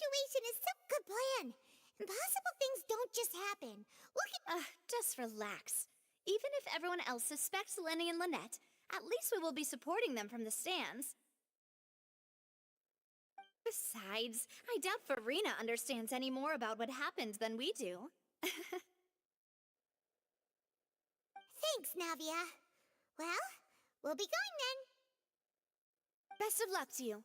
evaluation is such a good plan. Impossible things don't just happen. Look at— Just relax. Even if everyone else suspects Lenny and Lynette, at least we will be supporting them from the stands. Besides, I doubt Farina understands any more about what happened than we do. Thanks, Navia. Well, we'll be going then. Best of luck to you.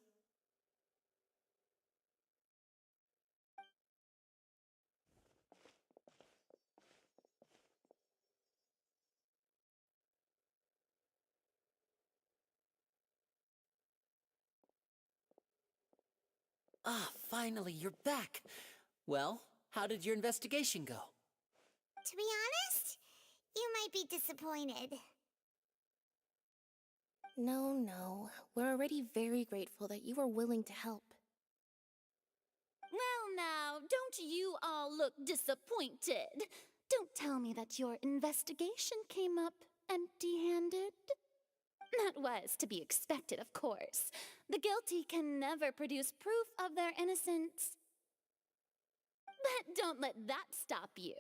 Ah, finally, you're back. Well, how did your investigation go? To be honest, you might be disappointed. No. We're already very grateful that you were willing to help. Well now, don't you all look disappointed. Don't tell me that your investigation came up empty-handed. That was to be expected, of course. The guilty can never produce proof of their innocence. But don't let that stop you.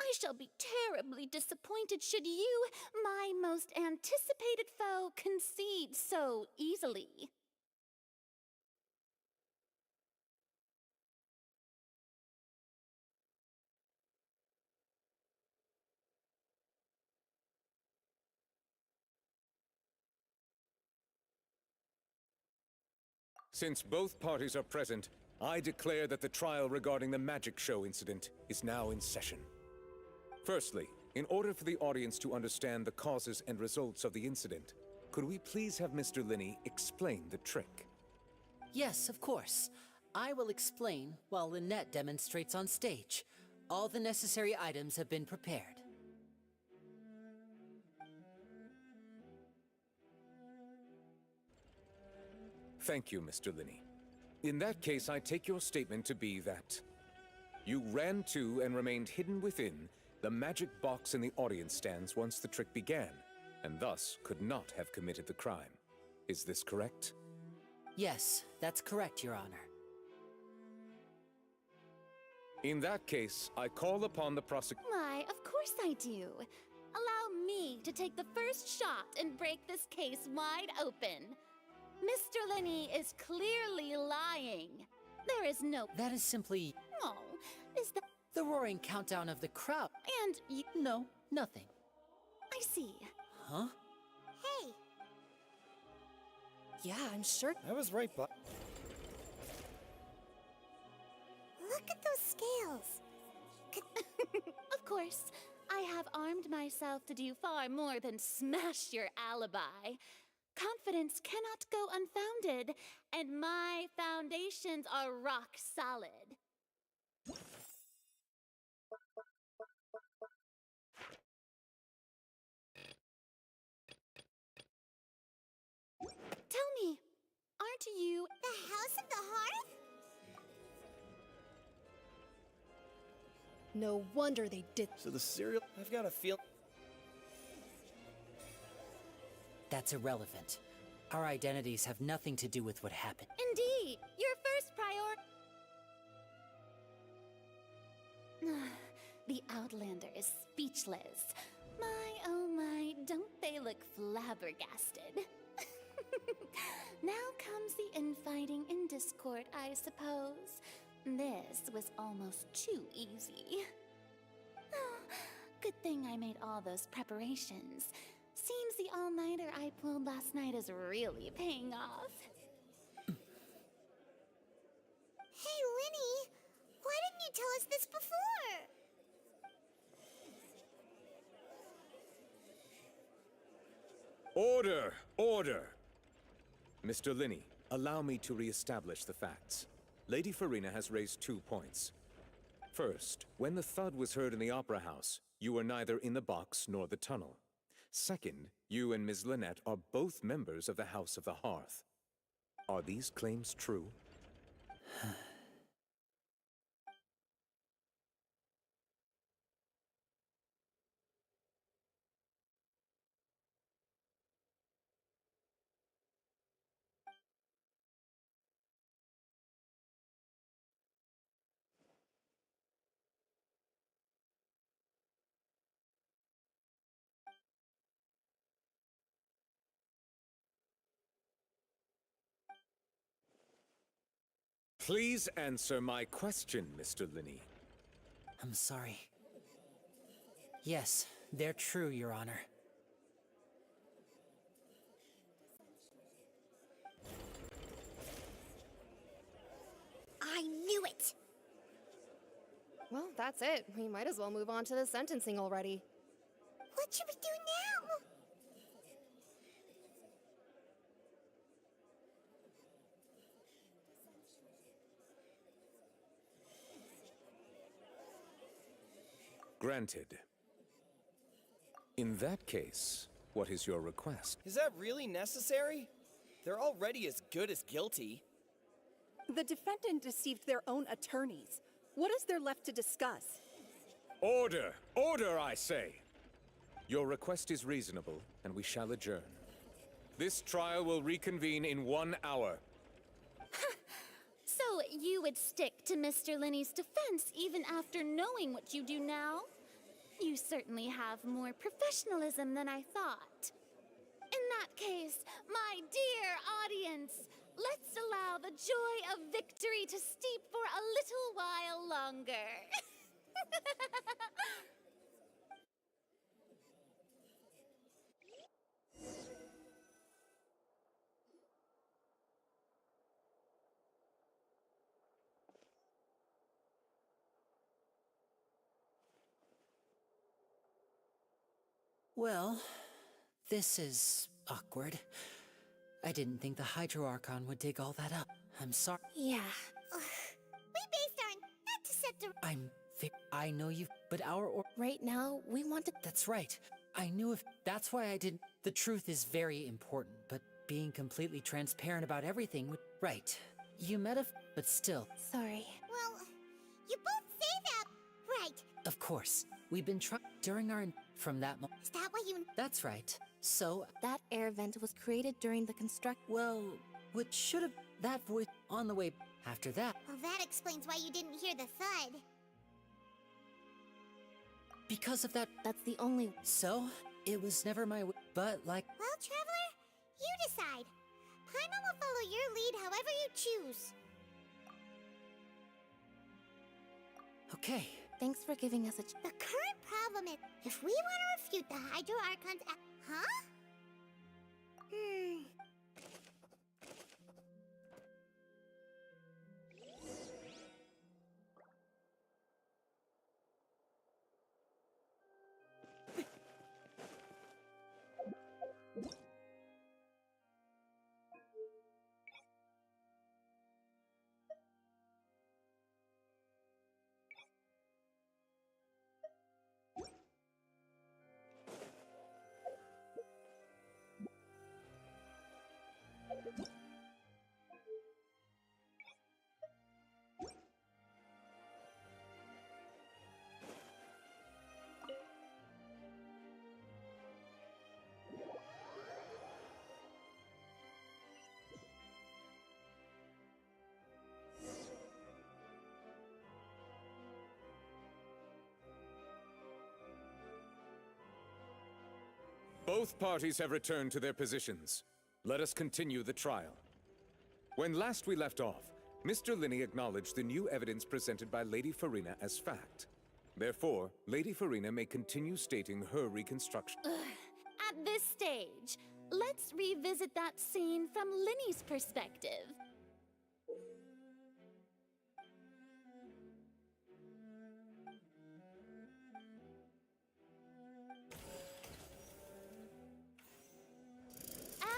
I shall be terribly disappointed should you, my most anticipated foe, concede so easily. Since both parties are present, I declare that the trial regarding the magic show incident is now in session. Firstly, in order for the audience to understand the causes and results of the incident, could we please have Mr. Linney explain the trick? Yes, of course. I will explain while Lynette demonstrates on stage. All the necessary items have been prepared. Thank you, Mr. Linney. In that case, I take your statement to be that you ran to and remained hidden within the magic box in the audience stands once the trick began, and thus could not have committed the crime. Is this correct? Yes, that's correct, Your Honor. In that case, I call upon the prosecutor. Why, of course I do. Allow me to take the first shot and break this case wide open. Mr. Linney is clearly lying. There is no— That is simply Oh, is that— the roaring countdown of the crowd. And you— No, nothing. I see. Huh? Hey, Yeah, I'm sure. I was right, but look at those scales. Of course, I have armed myself to do far more than smash your alibi. Confidence cannot go unfounded, and my foundations are rock solid. Tell me, aren't you— The House of the Hearth? No wonder they did. so the cereal. I've got a feel. That's irrelevant. Our identities have nothing to do with what happened. Indeed, your first priority— The Outlander is speechless. My, oh my, don't they look flabbergasted? Now comes the infighting and discord, I suppose. This was almost too easy. Oh, good thing I made all those preparations. Seems the all-nighter I pulled last night is really paying off. Hey, Linny, why didn't you tell us this before? Order! Order! Mr. Linney, allow me to re-establish the facts. Lady Farina has raised 2 points. First, when the thud was heard in the Opera House, you were neither in the box nor the tunnel. Second, you and Ms. Lynette are both members of the House of the Hearth. Are these claims true? Please answer my question, Mr. Linney. I'm sorry. Yes, they're true, Your Honor. I knew it! Well, that's it. We might as well move on to the sentencing already. What should we do now? Granted. In that case, what is your request? Is that really necessary? They're already as good as guilty. The defendant deceived their own attorneys. What is there left to discuss? Order! Order, I say! Your request is reasonable, and we shall adjourn. This trial will reconvene in 1 hour. So you would stick to Mr. Linney's defense even after knowing what you do now? You certainly have more professionalism than I thought. In that case, my dear audience, let's allow the joy of victory to steep for a little while longer. Well, this is awkward. I didn't think the Hydro Archon would dig all that up. I'm sorry. Yeah. We based our not to set the I know you, but Right now, we want to. That's right. I knew if that's why I didn't. The truth is very important, but being completely transparent about everything would. Right. You but still. Sorry. well, you both say that, right? Of course. We've been trying during our. From that moment. Is that why you... That's right. So, That air vent was created during the well, what should have. That voice on the way. After that. Well, that explains why you didn't hear the thud. Because of that. That's the only. So, it was never my. But, like. Well, Traveler, you decide. Paimon will follow your lead however you choose. Okay. Thanks for giving us a. The current problem is, if we want to refute the Hydro Archon's huh? Both parties have returned to their positions. Let us continue the trial. When last we left off, Mr. Linney acknowledged the new evidence presented by Lady Farina as fact. Therefore, Lady Farina may continue stating her reconstruction. At this stage, let's revisit that scene from Linney's perspective.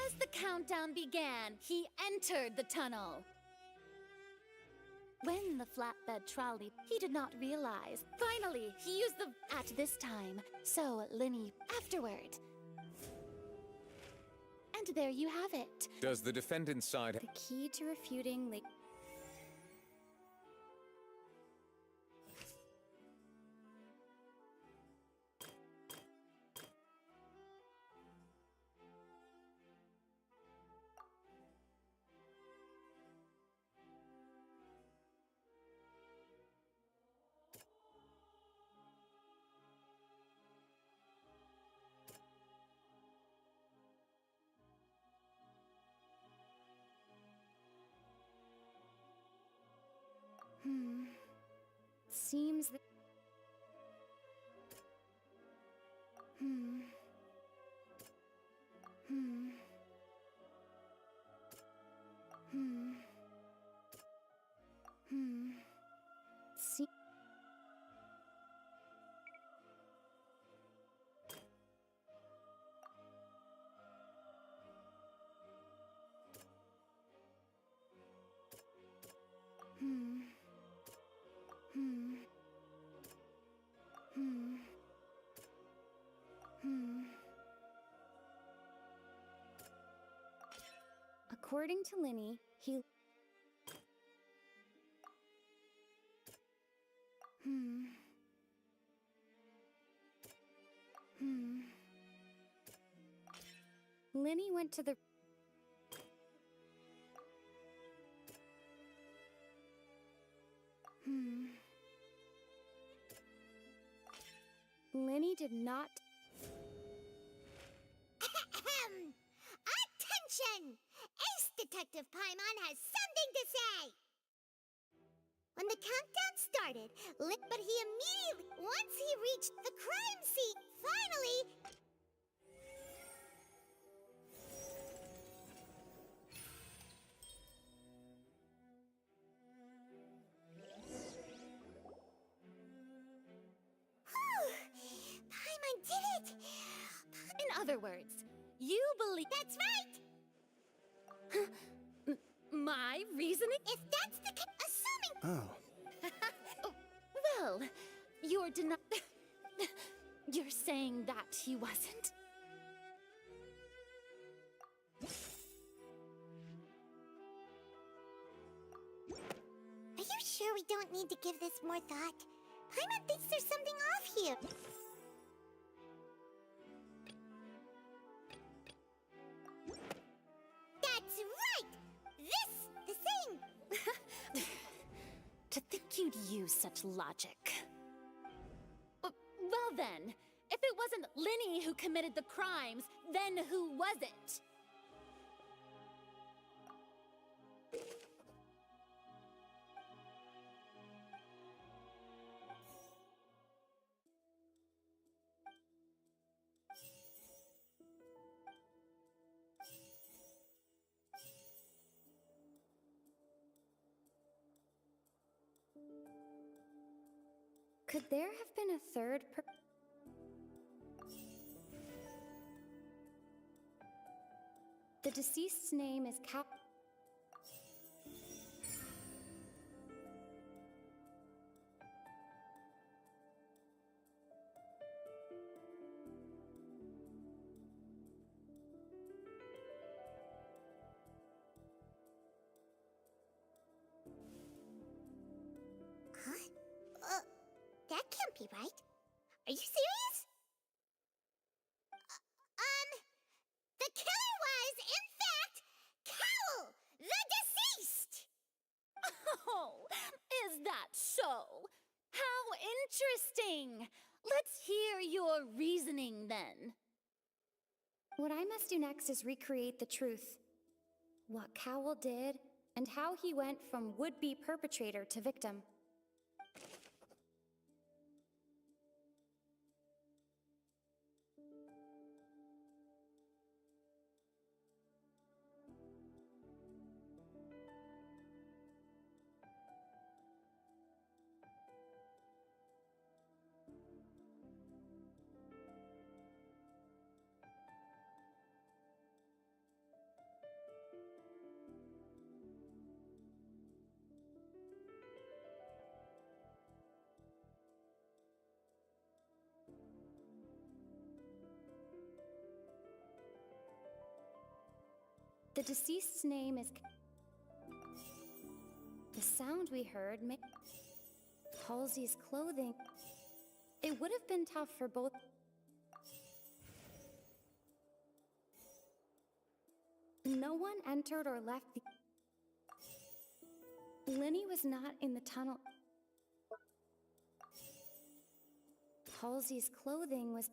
As the countdown began, he entered the tunnel. When the flatbed trolley, he did not realize. Finally, he used the at this time. So, Linney, afterward. And there you have it. Does the defendant's side... The key to refuting Seems that... See... According to Linny, he... Linny went to the... Linny did not... Attention! Ace Detective Paimon has something to say! When the countdown started, but he immediately, once he reached the crime scene, finally... Paimon did it! In other words, you believe... That's right! My reasoning? If that's the assuming... Oh. Well, you're you're saying that he wasn't? Are you sure we don't need to give this more thought? Paimon thinks there's something off here. That's right! The thing! To think you'd use such logic. Well then, if it wasn't Linny who committed the crimes, then who was it? Could there have been a third The deceased's name is Cap... Huh? That can't be right. Are you serious? The killer was, in fact, Cowl, the deceased! Oh, is that so? How interesting! Let's hear your reasoning then. What I must do next is recreate the truth. What Cowell did, and how he went from would-be perpetrator to victim. The deceased's name is... The sound we heard made... Halsey's clothing... It would have been tough for both... No one entered or left the... Linny was not in the tunnel. Halsey's clothing was...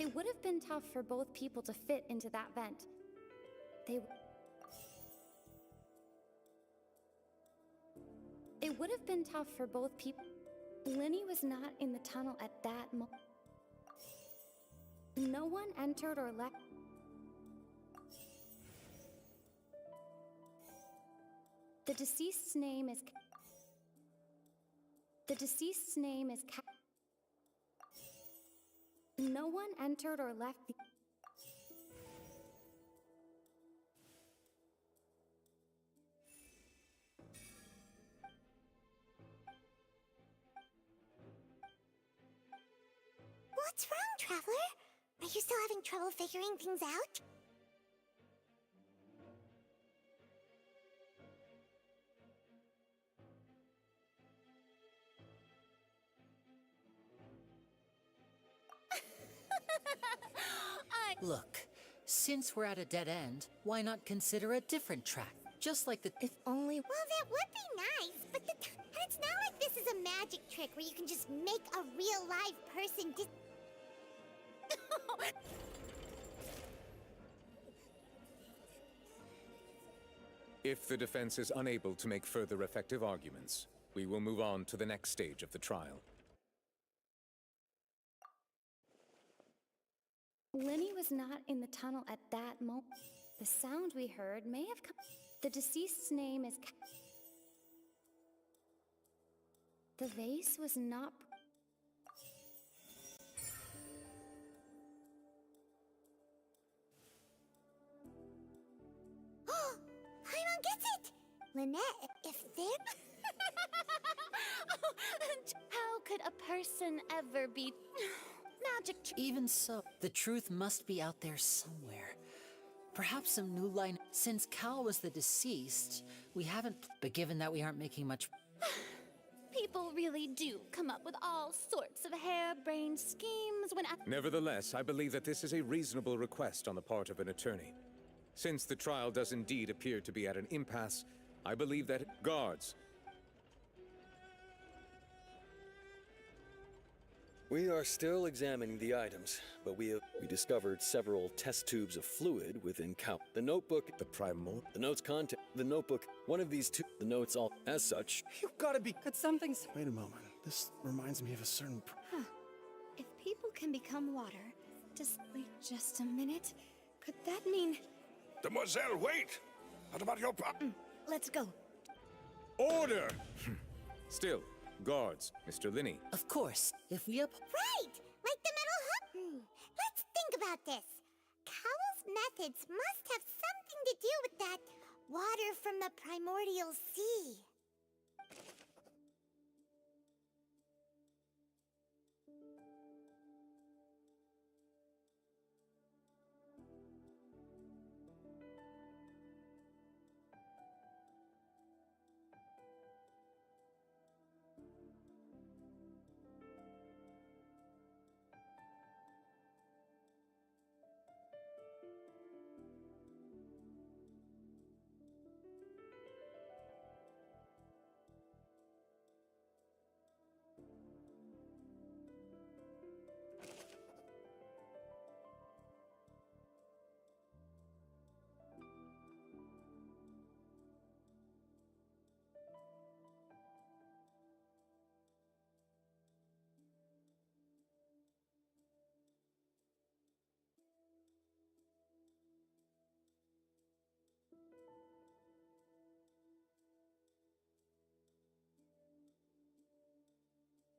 It would have been tough for both people to fit into that vent. It would have been tough for both people. Lyney was not in the tunnel at that moment. No one entered or left. The deceased's name is... The deceased's name is... No one entered or left the... What's wrong, Traveler? Are you still having trouble figuring things out? Look, since we're at a dead end, why not consider a different track? Just like the... If only... Well, that would be nice, but it's not like this is a magic trick where you can just make a real live person If the defense is unable to make further effective arguments, we will move on to the next stage of the trial. Lyney was not in the tunnel at that moment. The sound we heard may have come... The deceased's name is... The vase was not... Paimon gets it! Lynette, if they're... How could a person ever be magic? Even so, the truth must be out there somewhere. Perhaps some new line... Since Cal was the deceased, we haven't... But given that we aren't making much... People really do come up with all sorts of harebrained schemes when... Nevertheless, I believe that this is a reasonable request on the part of an attorney. Since the trial does indeed appear to be at an impasse, I believe that... Guards! We are still examining the items, but we discovered several test tubes of fluid within The notebook... The The note's content... The notebook... One of these two... The notes all... As such... You've gotta be... Could something... Wait a moment. This reminds me of a certain... If people can become water, wait just a minute. Could that mean... Demoiselle, wait! What about your Let's go. Order! Still, guards, Mr. Lyney. Of course, if we Right! Like the metal hook. Let's think about this. Cowell's methods must have something to do with that water from the primordial sea.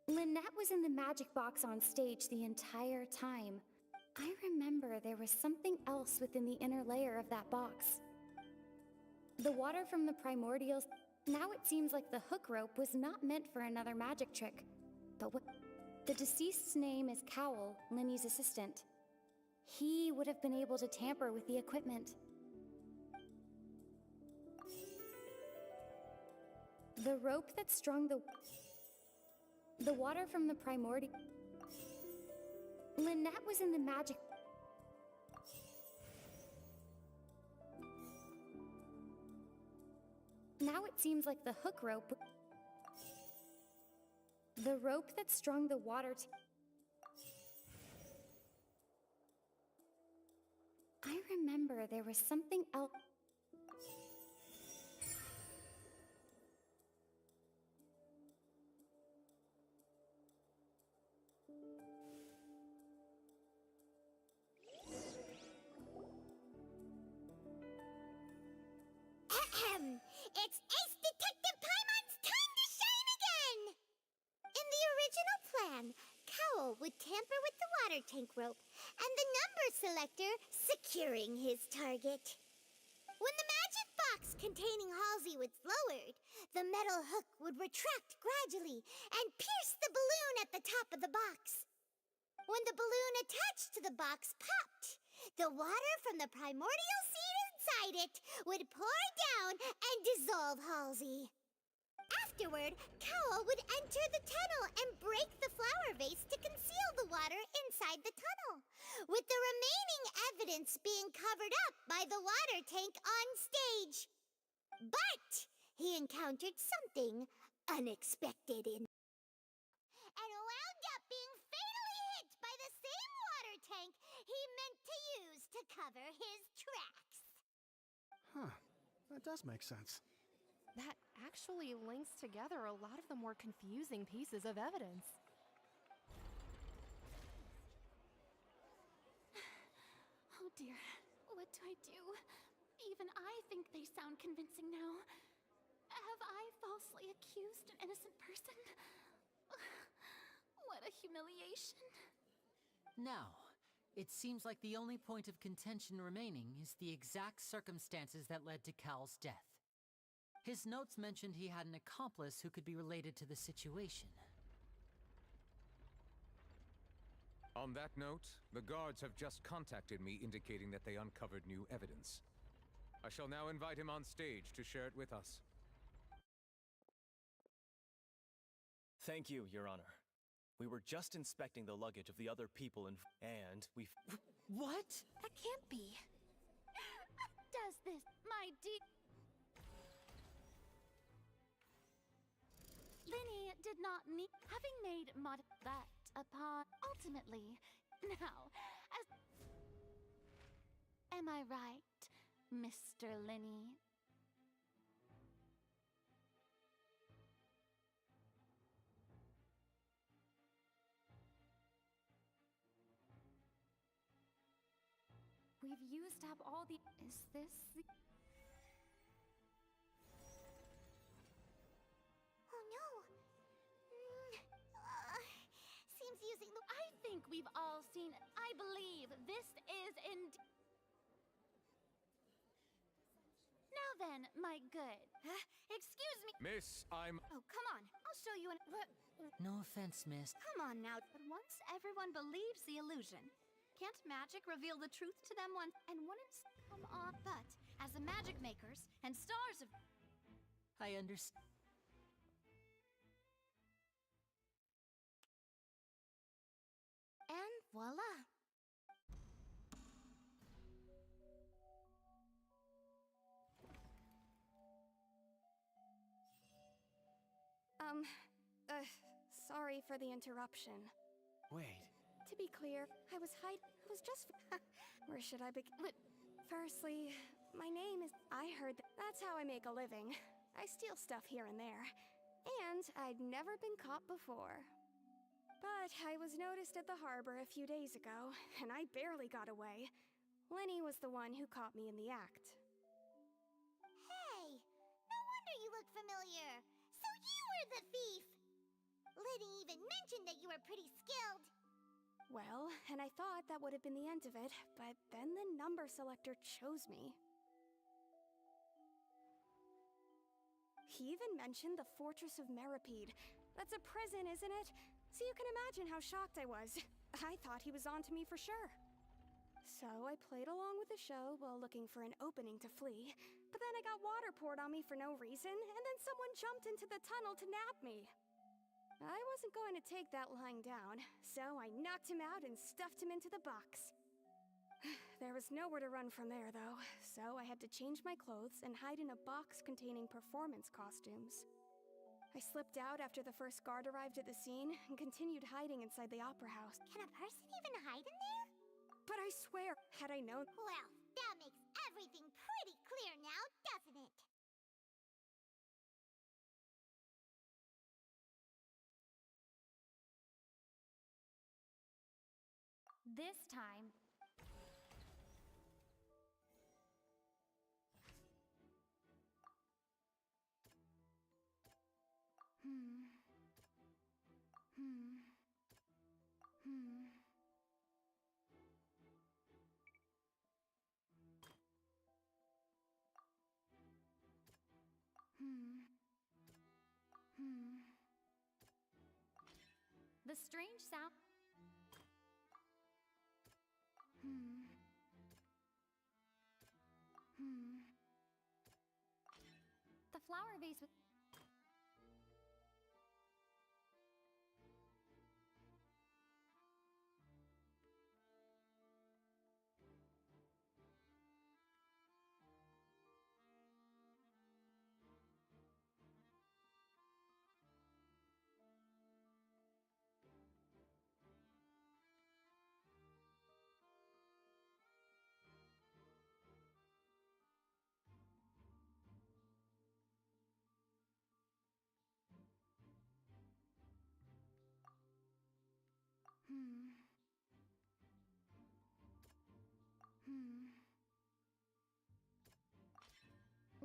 Lynette was in the magic box on stage the entire time. I remember there was something else within the inner layer of that box. The water from the primordials... Now it seems like the hook rope was not meant for another magic trick. But what... The deceased's name is Cowell, Lyney's assistant. He would have been able to tamper with the equipment. The rope that strung the water from the primordial... Lynette was in the magic... Now it seems like the hook rope... The rope that strung the water I remember there was something else. Ahem. It's Ace Detective Paimon's time to shine again! In the original plan, Cowl would tamper with the water tank rope and the number selector securing his target. When the magic box containing Halsey was lowered, the metal hook would retract gradually and pierce the balloon at the top of the box. When the balloon attached to the box popped, the water from the primordial seed inside it would pour down and dissolve Halsey. Afterward, Cowl would enter the tunnel and break the flower vase to conceal the water inside the tunnel, with the remaining evidence being covered up by the water tank on stage. But he encountered something unexpected and wound up being fatally hit by the same water tank he meant to use to cover his tracks. Huh. That does make sense. That actually links together a lot of the more confusing pieces of evidence. Oh dear, what do I do? Even I think they sound convincing now. Have I falsely accused an innocent person? What a humiliation. Now, it seems like the only point of contention remaining is the exact circumstances that led to Cal's death. His notes mentioned he had an accomplice who could be related to the situation. On that note, the guards have just contacted me indicating that they uncovered new evidence. I shall now invite him on stage to share it with us. Thank you, Your Honor. We were just inspecting the luggage of the other people and we... What? That can't be. Does this, my dear... Linny did not need... Having made that upon... Ultimately, now, as... Am I right, Mr. Linny? We've used up all the... Is this the... Oh no! Seems using the... I think we've all seen... I believe this is indeed... Now then, my good... excuse me... Miss, I'm... Oh, come on. I'll show you an... No offense, miss. Come on now. But once everyone believes the illusion, can't magic reveal the truth to them once? And wouldn't... Come on. But, as the magic makers and stars of... I understand. And voila. Sorry for the interruption. Wait. To be clear, I was just... Where should I begin? Firstly, my name is... I heard that's how I make a living. I steal stuff here and there. And I'd never been caught before. But I was noticed at the harbor a few days ago, and I barely got away. Lenny was the one who caught me in the act. Hey! No wonder you look familiar! So you were the thief! Liddy even mentioned that you were pretty skilled. Well, and I thought that would have been the end of it, but then the number selector chose me. He even mentioned the Fortress of Meripede. That's a prison, isn't it? So you can imagine how shocked I was. I thought he was onto me for sure. So I played along with the show while looking for an opening to flee, but then I got water poured on me for no reason, and then someone jumped into the tunnel to nab me. I wasn't going to take that lying down, so I knocked him out and stuffed him into the box. There was nowhere to run from there, though, so I had to change my clothes and hide in a box containing performance costumes. I slipped out after the first guard arrived at the scene and continued hiding inside the opera house. Can a person even hide in there? But I swear, had I known... Well, that makes everything pretty clear now, doesn't it? This time, The strange sound. The flower vase with.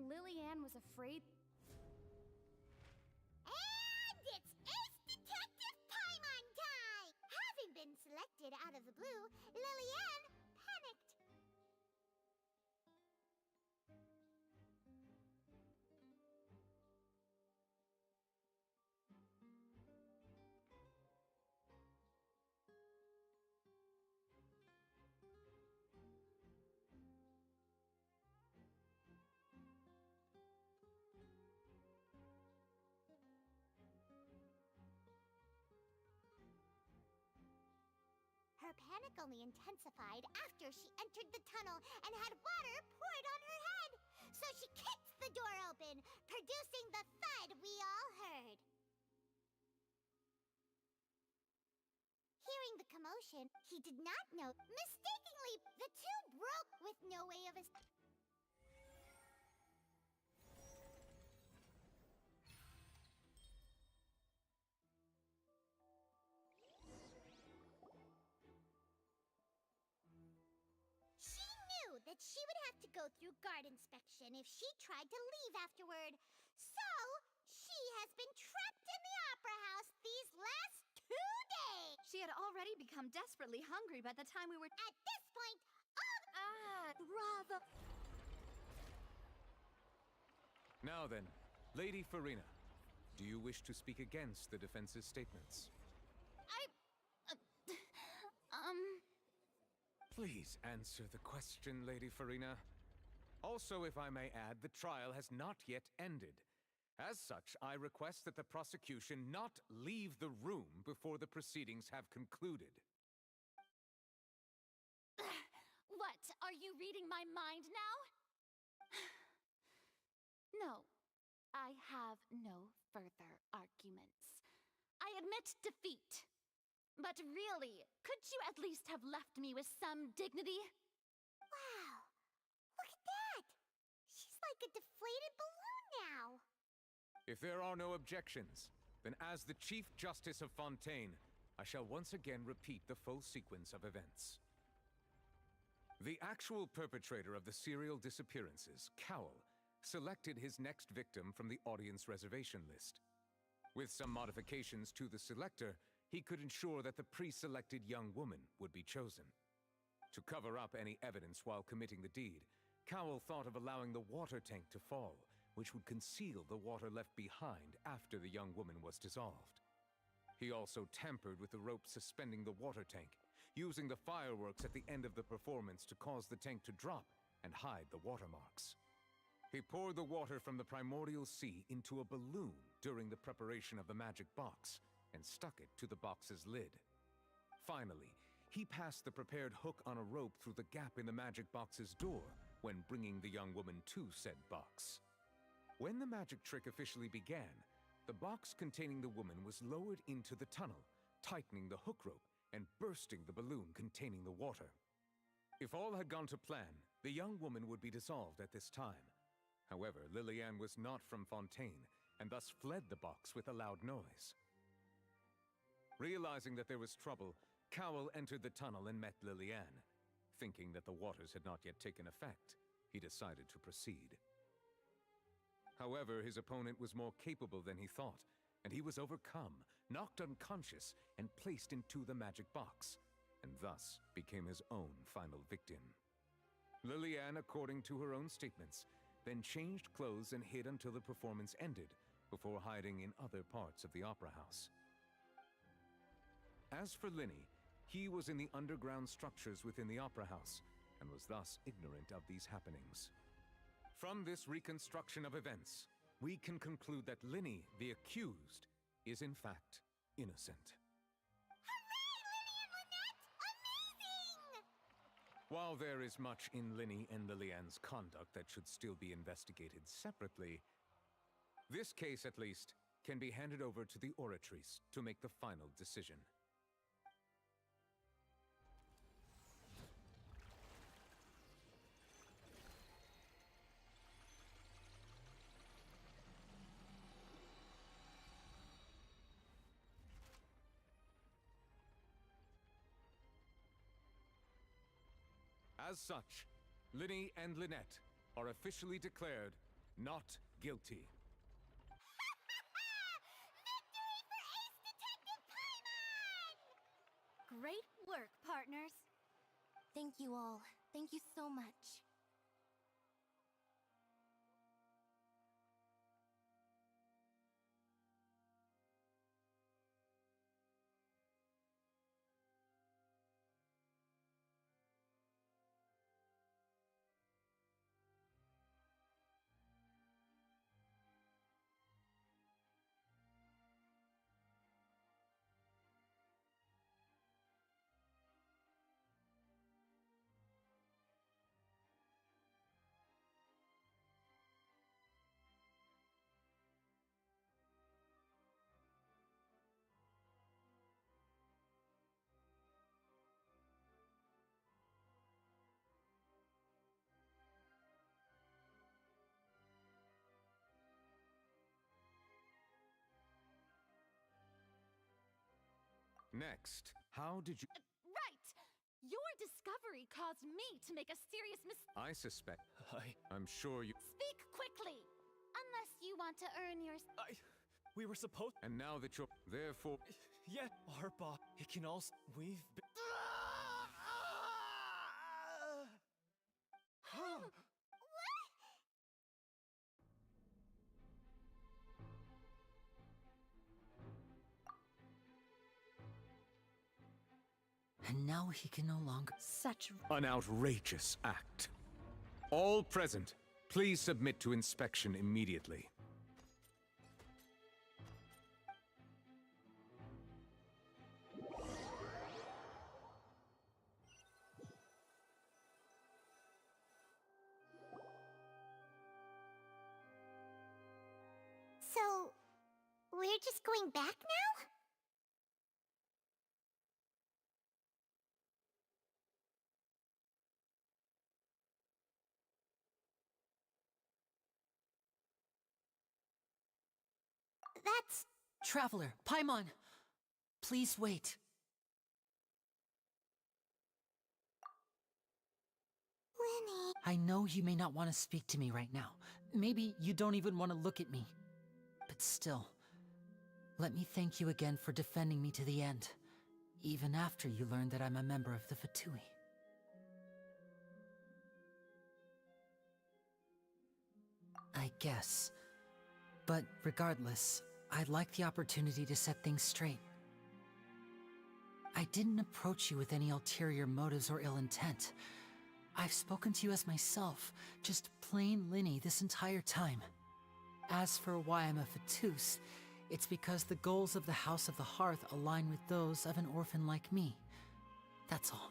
Lillian was afraid. And it's Ace Detective Paimon time! Having been selected out of the blue, Lillian panicked. Her panic only intensified after she entered the tunnel and had water poured on her head. So she kicked the door open, producing the thud we all heard. Hearing the commotion, he did not know. Mistakenly, the two broke with no way of escape. She knew that she would have to go through guard inspection if she tried to leave afterward. So, she has been trapped in the Opera House these last 2 days. She had already become desperately hungry by the time we were. At this point, all the... Rather. Now then, Lady Farina, do you wish to speak against the defense's statements? Please answer the question, Lady Farina. Also, if I may add, the trial has not yet ended. As such, I request that the prosecution not leave the room before the proceedings have concluded. What? Are you reading my mind now? No, I have no further arguments. I admit defeat. But really, could you at least have left me with some dignity? Wow! Look at that! She's like a deflated balloon now! If there are no objections, then as the Chief Justice of Fontaine, I shall once again repeat the full sequence of events. The actual perpetrator of the serial disappearances, Cowell, selected his next victim from the audience reservation list. With some modifications to the selector, he could ensure that the pre-selected young woman would be chosen. To cover up any evidence while committing the deed, Cowell thought of allowing the water tank to fall, which would conceal the water left behind after the young woman was dissolved. He also tampered with the rope suspending the water tank, using the fireworks at the end of the performance to cause the tank to drop and hide the watermarks. He poured the water from the primordial sea into a balloon during the preparation of the magic box, and stuck it to the box's lid. Finally, he passed the prepared hook on a rope through the gap in the magic box's door when bringing the young woman to said box. When the magic trick officially began, the box containing the woman was lowered into the tunnel, tightening the hook rope and bursting the balloon containing the water. If all had gone to plan, the young woman would be dissolved at this time. However, Liliane was not from Fontaine, and thus fled the box with a loud noise. Realizing that there was trouble, Cowell entered the tunnel and met Liliane. Thinking that the waters had not yet taken effect, he decided to proceed. However, his opponent was more capable than he thought, and he was overcome, knocked unconscious, and placed into the magic box, and thus became his own final victim. Liliane, according to her own statements, then changed clothes and hid until the performance ended, before hiding in other parts of the opera house. As for Linny, he was in the underground structures within the opera house, and was thus ignorant of these happenings. From this reconstruction of events, we can conclude that Linny, the accused, is in fact innocent. While there is much in Linny and Liliane's conduct that should still be investigated separately, this case, at least, can be handed over to the Oratrice to make the final decision. As such, Linny and Lynette are officially declared not guilty. Victory for Ace Detective Paimon! Great work, partners. Thank you all. Thank you so much. Next, how did you... Right! Your discovery caused me to make a serious mistake. I suspect... I'm sure you... Speak quickly! Unless you want to earn your... We were supposed... And now that you're... Therefore... Yeah, our boss. It can also... We've been... And now he can no longer... Such... An outrageous act. All present, please submit to inspection immediately. So, we're just going back now? That's... Traveler, Paimon! Please wait. Linny... I know you may not want to speak to me right now. Maybe you don't even want to look at me. But still, let me thank you again for defending me to the end, even after you learned that I'm a member of the Fatui. I guess. But regardless, I'd like the opportunity to set things straight. I didn't approach you with any ulterior motives or ill intent. I've spoken to you as myself, just plain Linny this entire time. As for why I'm a Fatus, it's because the goals of the House of the Hearth align with those of an orphan like me. That's all.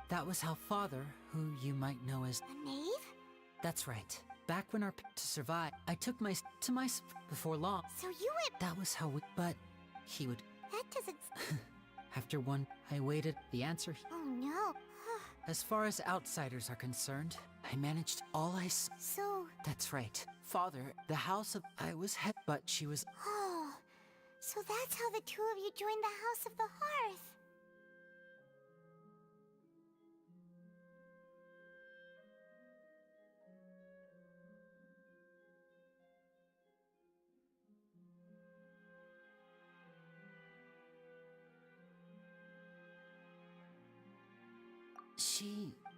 That was how Father, who you might know as... A knave? That's right. Back when our to survive, I took before long. So you went... That was how we... But he would... That doesn't... After one, I waited. The answer... Oh no. As far as outsiders are concerned, I managed all I s- So... That's right. Father, the house of... I was head, but she was... Oh, so that's how the two of you joined the House of the Hearth.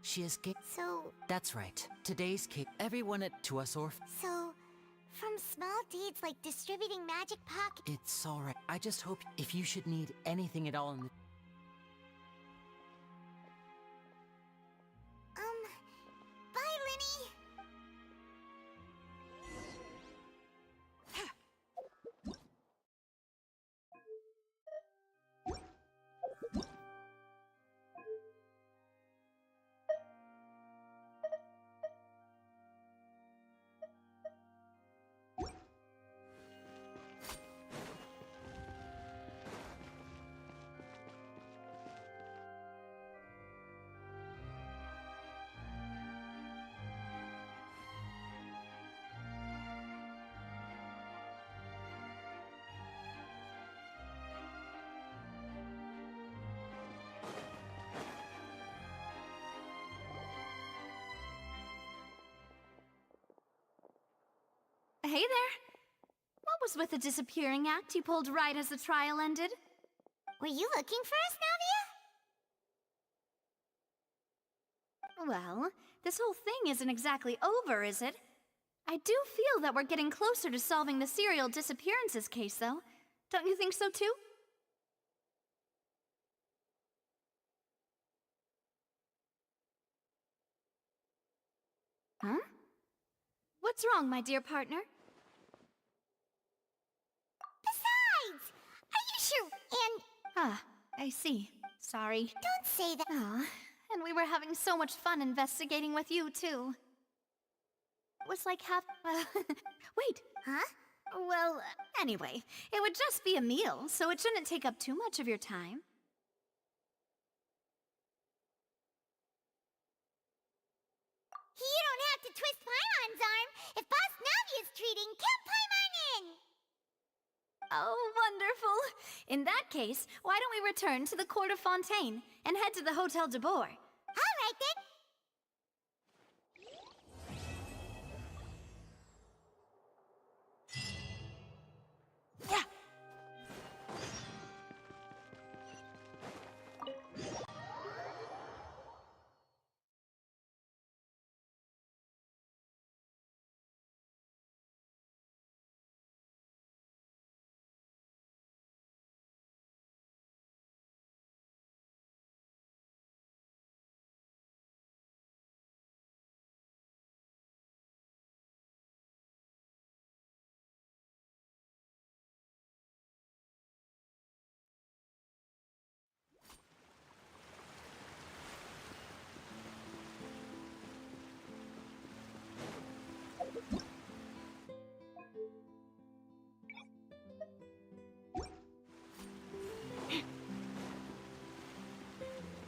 She escaped. So... That's right. Today's case, everyone at to us orph... So... From small deeds like distributing magic pocket... It's alright. I just hope if you should need anything at all in the... Bye, Linny! Hey there. What was with the disappearing act you pulled right as the trial ended? Were you looking for us, Navia? Well, this whole thing isn't exactly over, is it? I do feel that we're getting closer to solving the serial disappearances case, though. Don't you think so, too? Huh? What's wrong, my dear partner? Besides! Are you sure? And... Ah, I see. Sorry. Don't say that. Aw, and we were having so much fun investigating with you, too. It was like wait. Huh? Well, anyway, it would just be a meal, so it shouldn't take up too much of your time. You don't have to twist Paimon's arm. If Boss Navia's treating, count Paimon in! Oh, wonderful. In that case, why don't we return to the Court of Fontaine and head to the Hotel de Boer? All right, then. Yeah.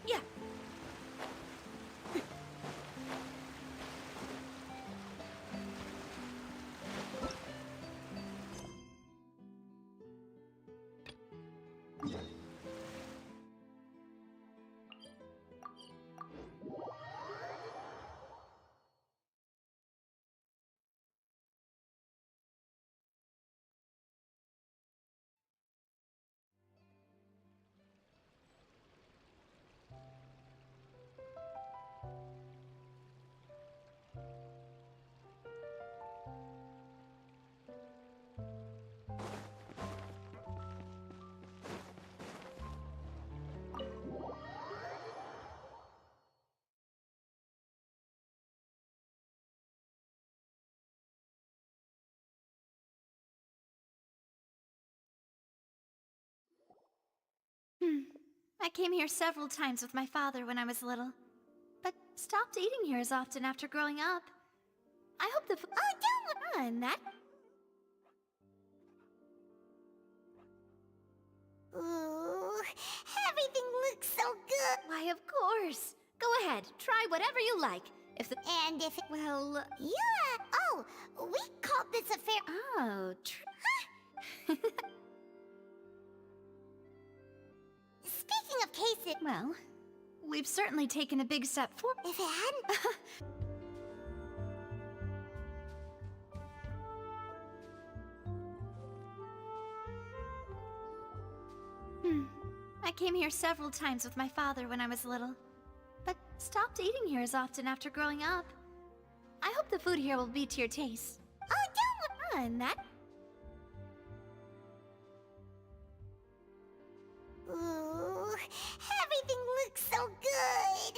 Yeah. I came here several times with my father when I was little, but stopped eating here as often after growing up. I hope the Oh, don't... and that... Ooh, everything looks so good. Why, of course. Go ahead. ahead, try whatever you like. If the... And if it... Well... Yeah! Oh, we called this a fair... Oh, Speaking of cases... Well, we've certainly taken a big step forward. If it hadn't... I came here several times with my father when I was little, but stopped eating here as often after growing up. I hope the food here will be to your taste. Oh, don't... And that... Ooh, everything looks so good!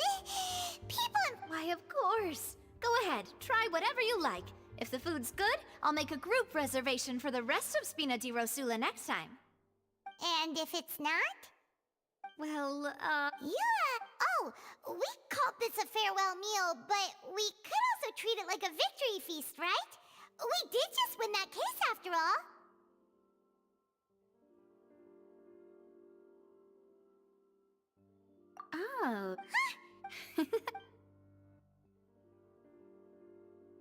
People... Why, of course! Go ahead, try whatever you like. If the food's good, I'll make a group reservation for the rest of Spina di Rosula next time. And if it's not? Well, Yeah! Oh, we called this a farewell meal, but we could also treat it like a victory feast, right? We did just win that case after all. Oh.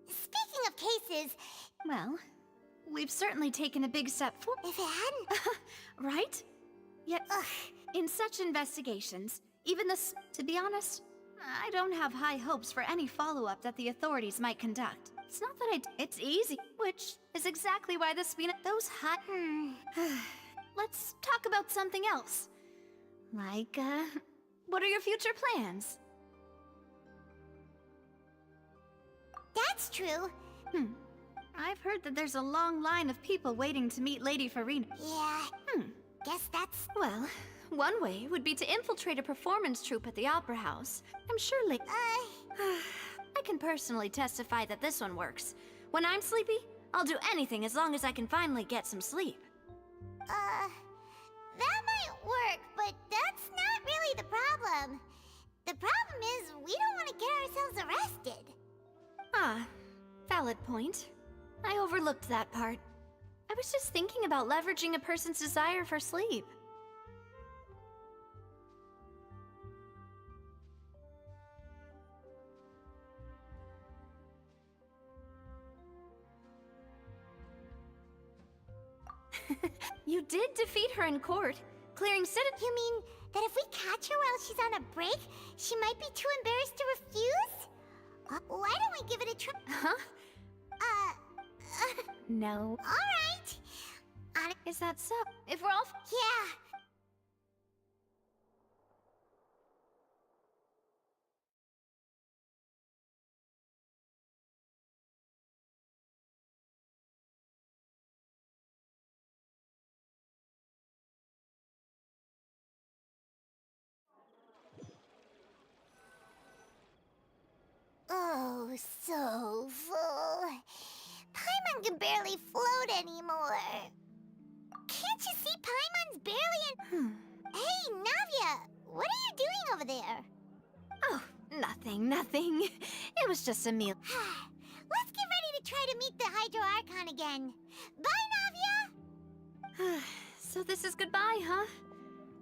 Speaking of cases... Well, we've certainly taken a big step forward. If it hadn't... Right? Yet, in such investigations, even to be honest, I don't have high hopes for any follow-up that the authorities might conduct. It's not that it's easy, which is exactly why the Spina... Those hot... Let's talk about something else. Like, what are your future plans? That's true. I've heard that there's a long line of people waiting to meet Lady Farina. Yeah. Guess that's... Well, one way would be to infiltrate a performance troupe at the Opera House. I'm sure I can personally testify that this one works. When I'm sleepy, I'll do anything as long as I can finally get some sleep. That might work, but that's not really the problem. The problem is we don't want to get ourselves arrested. Ah, valid point. I overlooked that part. I was just thinking about leveraging a person's desire for sleep. You did defeat her in court, clearing citizen. You mean that if we catch her while she's on a break, she might be too embarrassed to refuse? Why don't we give it a try? Huh? No. Alright. Is that so? If we're all... Yeah. Oh, so full. Paimon can barely float anymore. Can't you see Paimon's barely in... Hey, Navia! What are you doing over there? Oh, nothing. It was just a meal. Let's get ready to try to meet the Hydro Archon again. Bye, Navia! So this is goodbye, huh?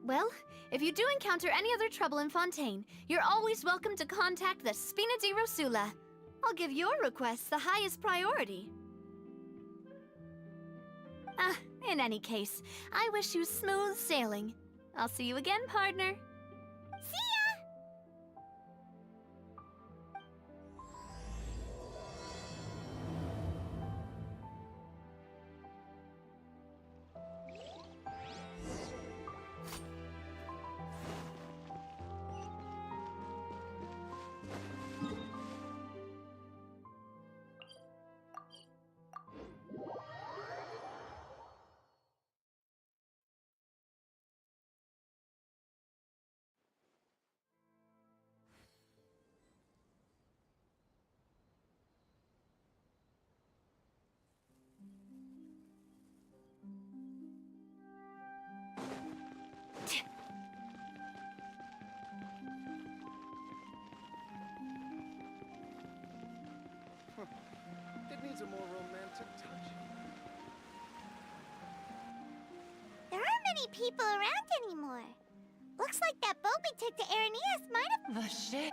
Well, if you do encounter any other trouble in Fontaine, you're always welcome to contact the Spina di Rosula. I'll give your requests the highest priority. In any case, I wish you smooth sailing. I'll see you again, partner. See ya! It needs a more romantic touch. There aren't many people around anymore. Looks like that boat we took to Araneas might have... Vache?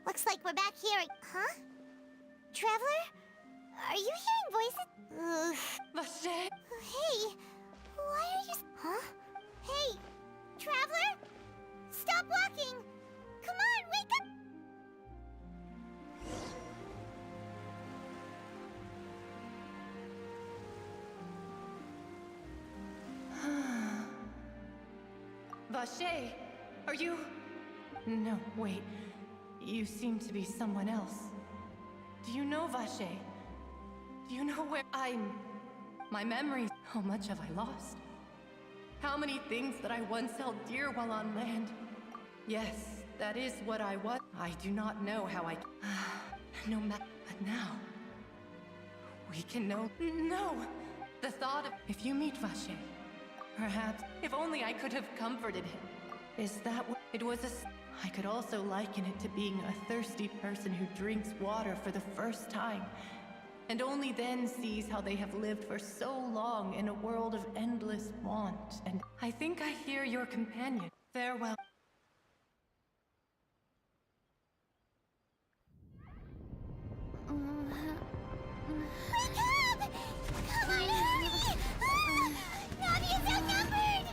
Looks like we're back here Huh? Traveler? Are you hearing voices? Vache? Hey, why are you... Huh? Hey, Traveler? Stop walking! Come on, wake up! Vache, are you... No, wait. You seem to be someone else. Do you know Vache? Do you know where I'm... My memories... How much have I lost? How many things that I once held dear while on land? Yes, that is what I was. I do not know how I... No matter... But now... We can know... No! The thought of... If you meet Vache... Perhaps, if only I could have comforted him. Is that what... It was a... I could also liken it to being a thirsty person who drinks water for the first time, and only then sees how they have lived for so long in a world of endless want. And I think I hear your companion. Farewell. Wake up! Come on, hurry! Navia's outnumbered!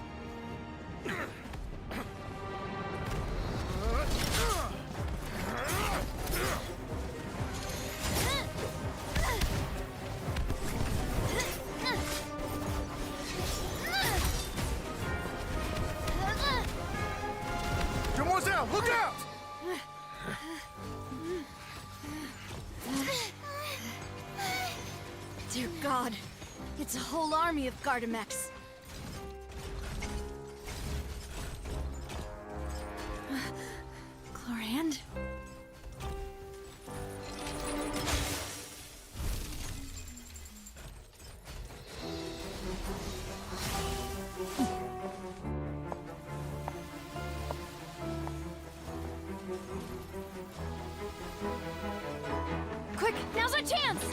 Demoiselle, look out! Dear God, it's a whole army of Gardamex. Chlorand? Quick, now's our chance!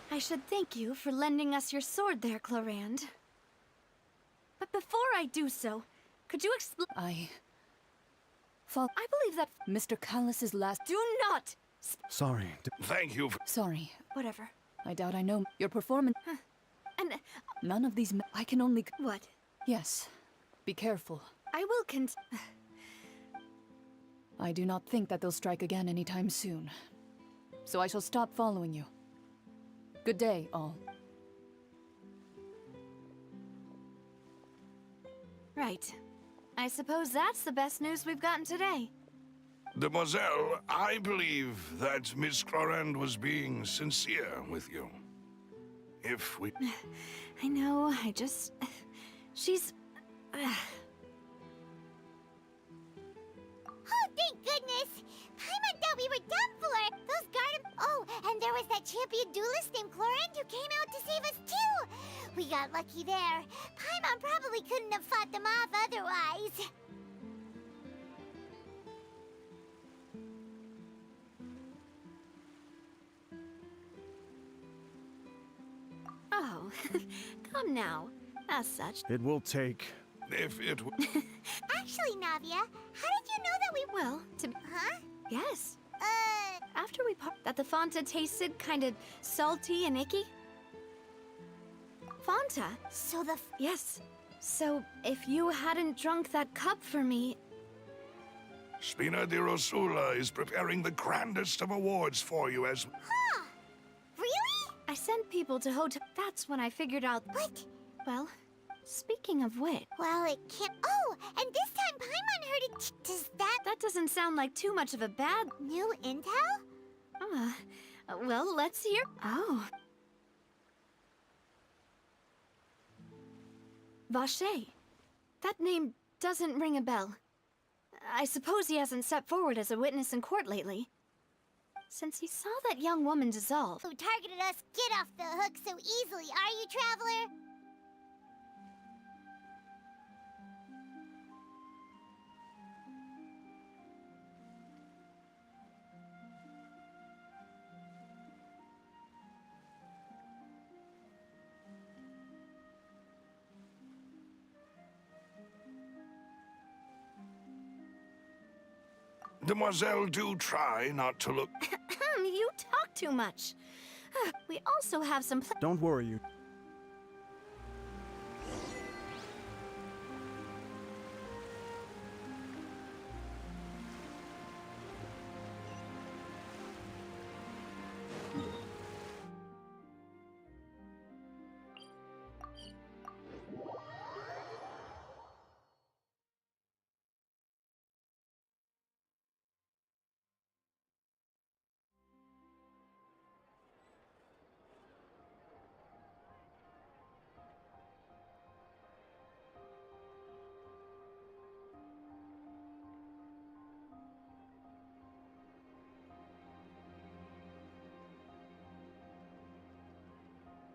I should thank you for lending us your sword there, Chlorand. But before I do so, could you explain... I believe that... Mr. Callus's last... Do not! Sorry. Thank you for... Sorry. Whatever. I doubt I know your performance... And... None of these... I can only... What? Yes. Be careful. I will I do not think that they'll strike again anytime soon. So I shall stop following you. Good day, all. Right. I suppose that's the best news we've gotten today. Demoiselle, I believe that Miss Chlorand was being sincere with you. If we... I know, she's... Oh, thank goodness! Paimon thought we were done for! Those Oh, and there was that champion duelist named Chlorand who came out to save us too! We got lucky there. Paimon probably couldn't have fought them off otherwise. Oh, come now. As such... It will take... If it... Actually, Navia, how did you know that we... Well, Huh? Yes. After we that the Fanta tasted kinda salty and icky? Fanta? So the... Yes. So, if you hadn't drunk that cup for me... Spina di Rosula is preparing the grandest of awards for you as... Huh? Really? I sent people to hotel... That's when I figured out... What? Well, Speaking of which... Well, it can't... Oh, and this time Paimon heard it... Does that... That doesn't sound like too much of a bad... New intel? Well, let's hear... Oh. Vache. That name doesn't ring a bell. I suppose he hasn't stepped forward as a witness in court lately. Since he saw that young woman dissolve... Who targeted us get off the hook so easily, are you, Traveler? Demoiselle, do try not to look... You talk too much. We also have some... Don't worry, you.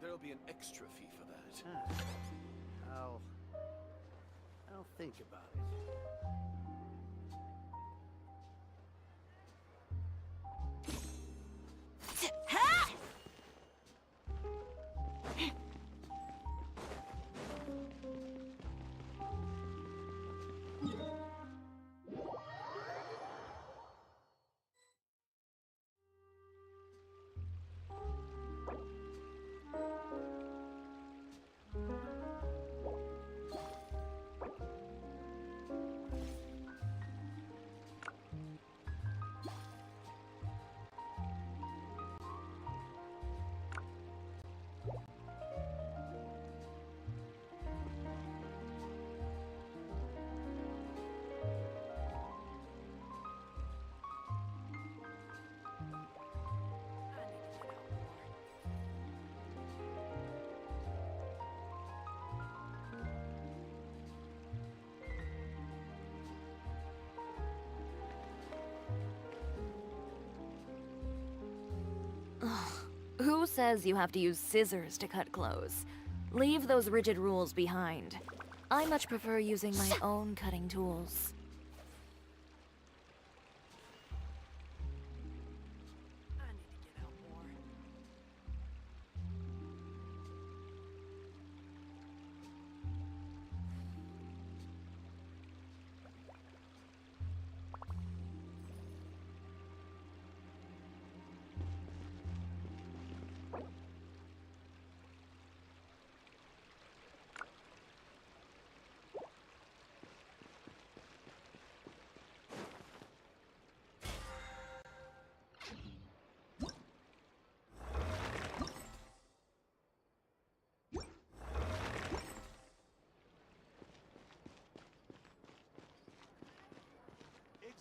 There'll be an extra fee for that. I'll think about it. Who says you have to use scissors to cut clothes? Leave those rigid rules behind. I much prefer using my own cutting tools.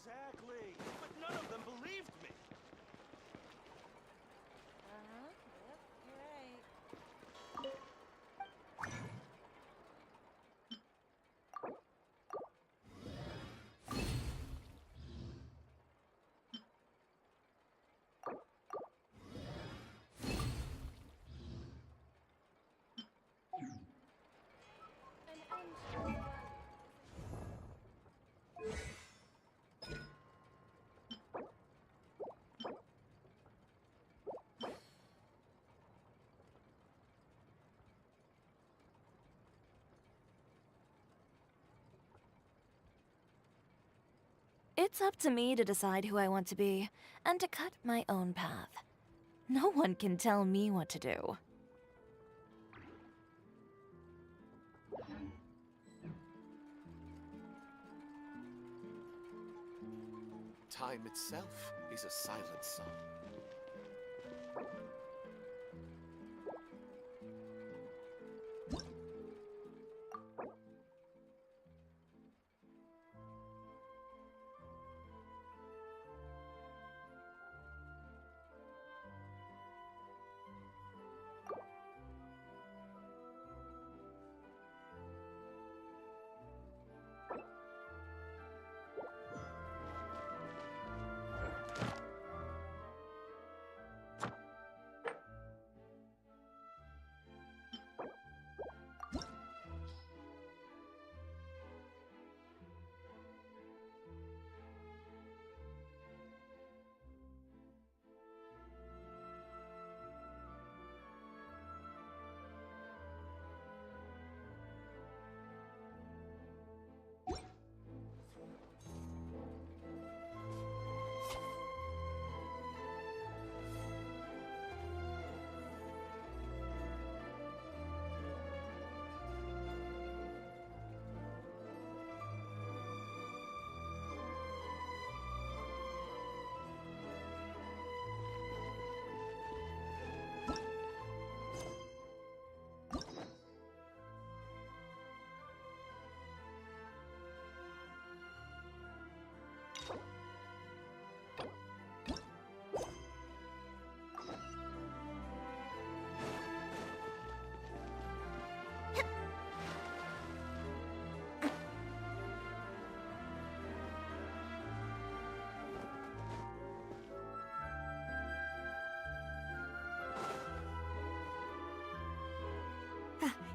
Exactly, but none of them believed me. Yep, you're right. It's up to me to decide who I want to be, and to cut my own path. No one can tell me what to do. Time itself is a silent song.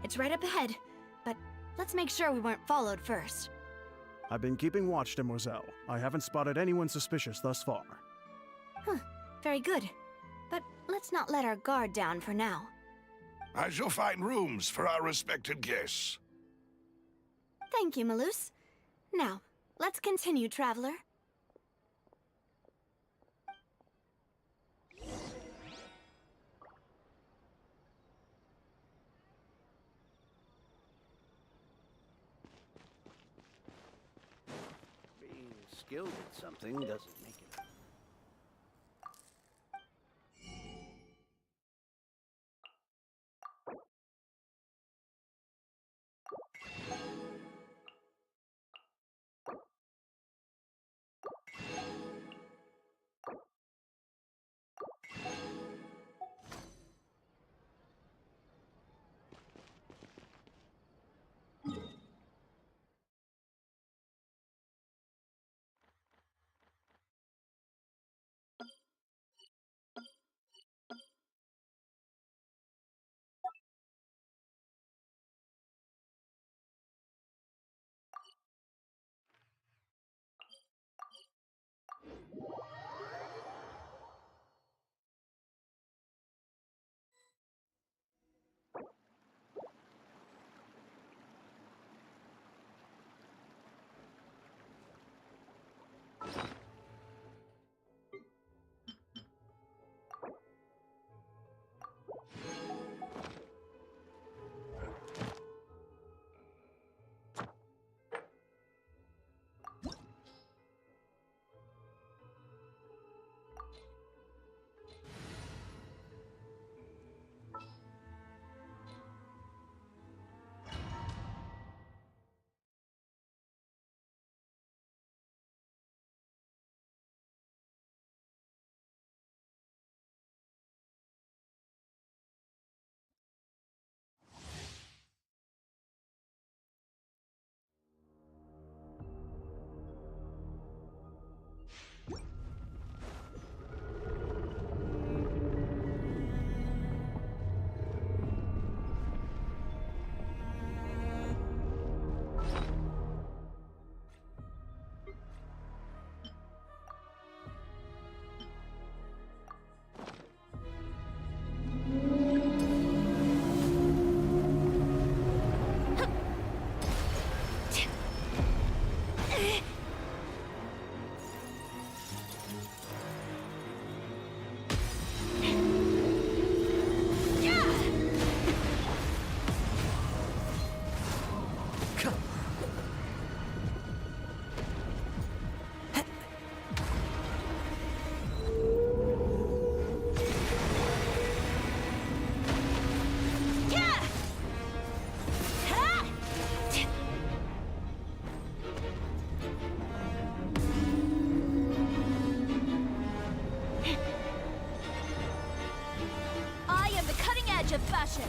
It's right up ahead, but let's make sure we weren't followed first. I've been keeping watch, demoiselle. I haven't spotted anyone suspicious thus far. Huh, very good. But let's not let our guard down for now. I shall find rooms for our respected guests. Thank you, Malus. Now, let's continue, traveler. Being skilled at something doesn't make it. Of fashion.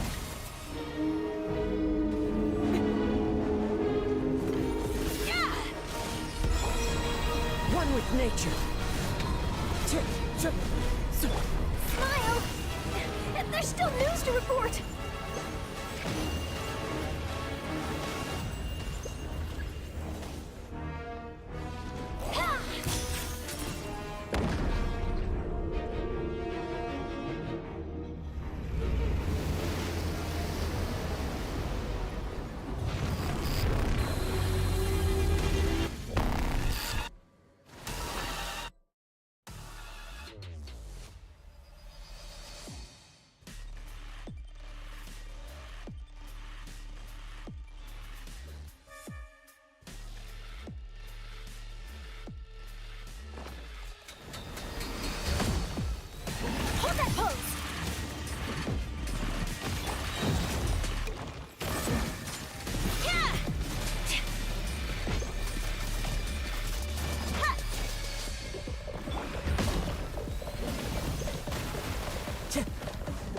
One with nature. Smile! There's still news to report!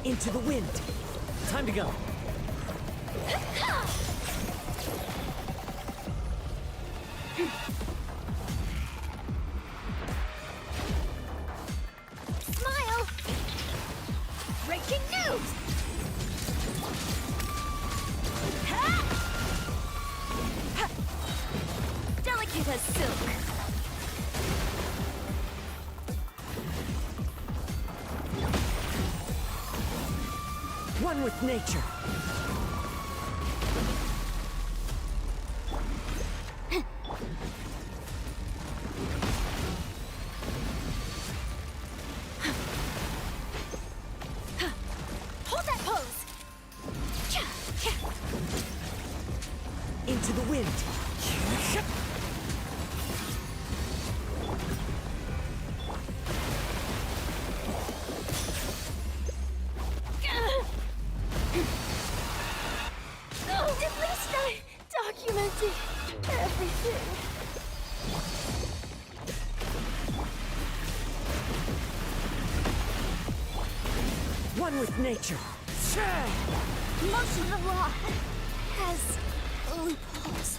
Into the wind. Time to go. Smile! Breaking news! silk. One with nature. Hold that pose. Into the wind. At least I documented everything. One with nature. Most of the law has loopholes.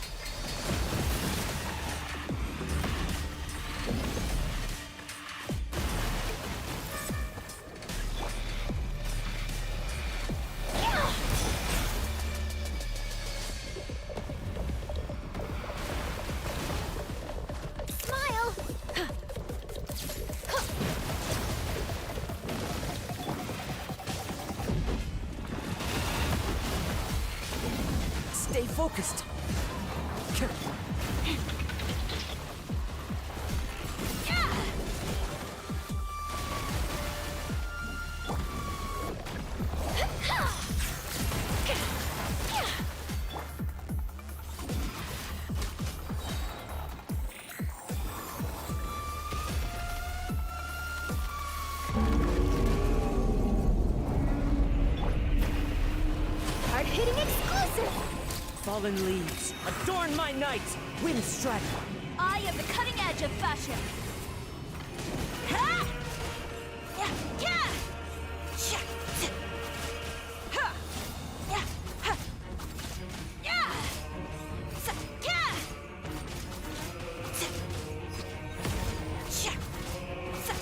Smile! Stay focused. Hard-hitting exclusive! Fallen leaves, adorn my night! Wind strike! I am the cutting edge of fashion. Ha! Yeah, yeah! Sha! Zi! Ha! Yeah! Ha! Yeah! Zi! Yeah! Zi! Sha! Zi!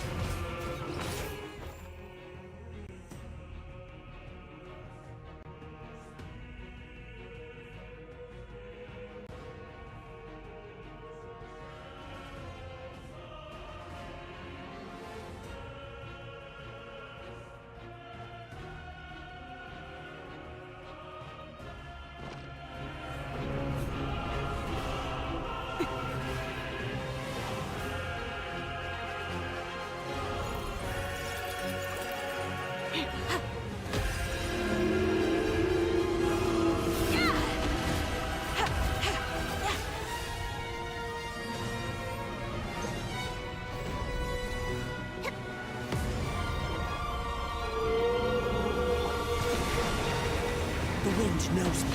The wind knows me.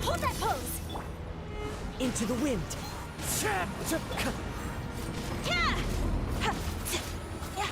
Hold that pose! Into the wind. Yeah! Ha! Zi! Yeah!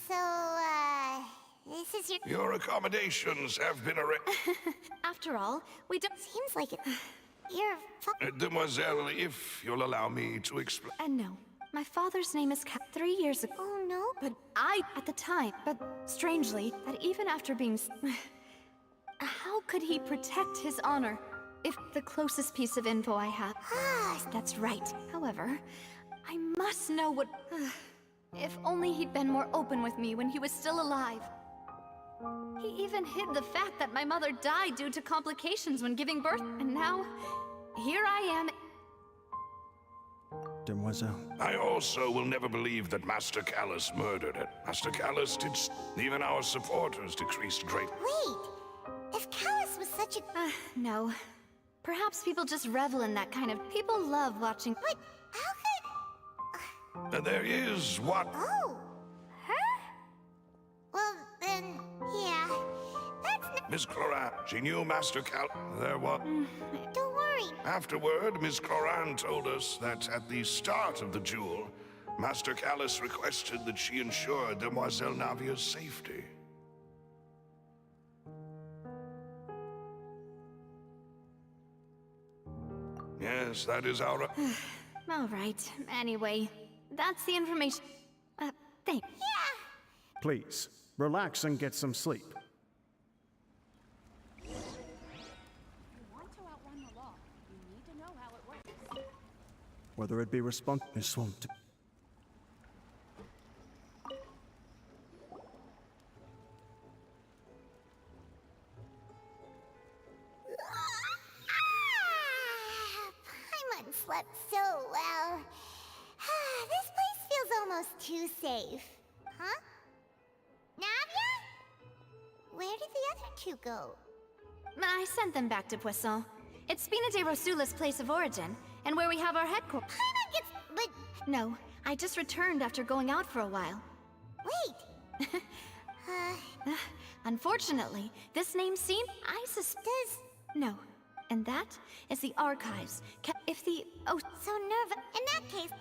So, this is your... Your accommodations have been arranged. After all, we don't. Seems like it... You're Demoiselle, if you'll allow me to explain. And no, my father's name is 3 years ago. Oh, no? But at the time, but strangely, that even after being how could he protect his honor? If the closest piece of info I have... That's right. However, I must know what... if only he'd been more open with me when he was still alive. He even hid the fact that my mother died due to complications when giving birth, and now, here I am. Demoiselle. I also will never believe that Master Callus murdered it. Master Callus did... Even our supporters decreased greatly. Wait! If Callus was such a... No. Perhaps people just revel in that kind of... People love watching... But how could... There is what... Oh! Her? Well, then, yeah. That's not... Miss Cloran, she knew Master Cal... There was... Don't worry. Afterward, Miss Cloran told us that at the start of the duel, Master Callus requested that she ensure Demoiselle Navia's safety. Yes, that is our... All right. Anyway, that's the information. Thanks. Yeah! Please, relax and get some sleep. If you want to outrun the law, you need to know how it works. Whether it be swamped. Paimon slept so well. This place feels almost too safe. Huh? Navia? Where did the other two go? I sent them back to Poisson. It's Spina de Rosula's place of origin, and where we have our headquarters. Paimon gets... but... No, I just returned after going out for a while. Wait! Unfortunately, this name seemed... Does... No. And that is the archives. If the... Oh... So nervous. In that case...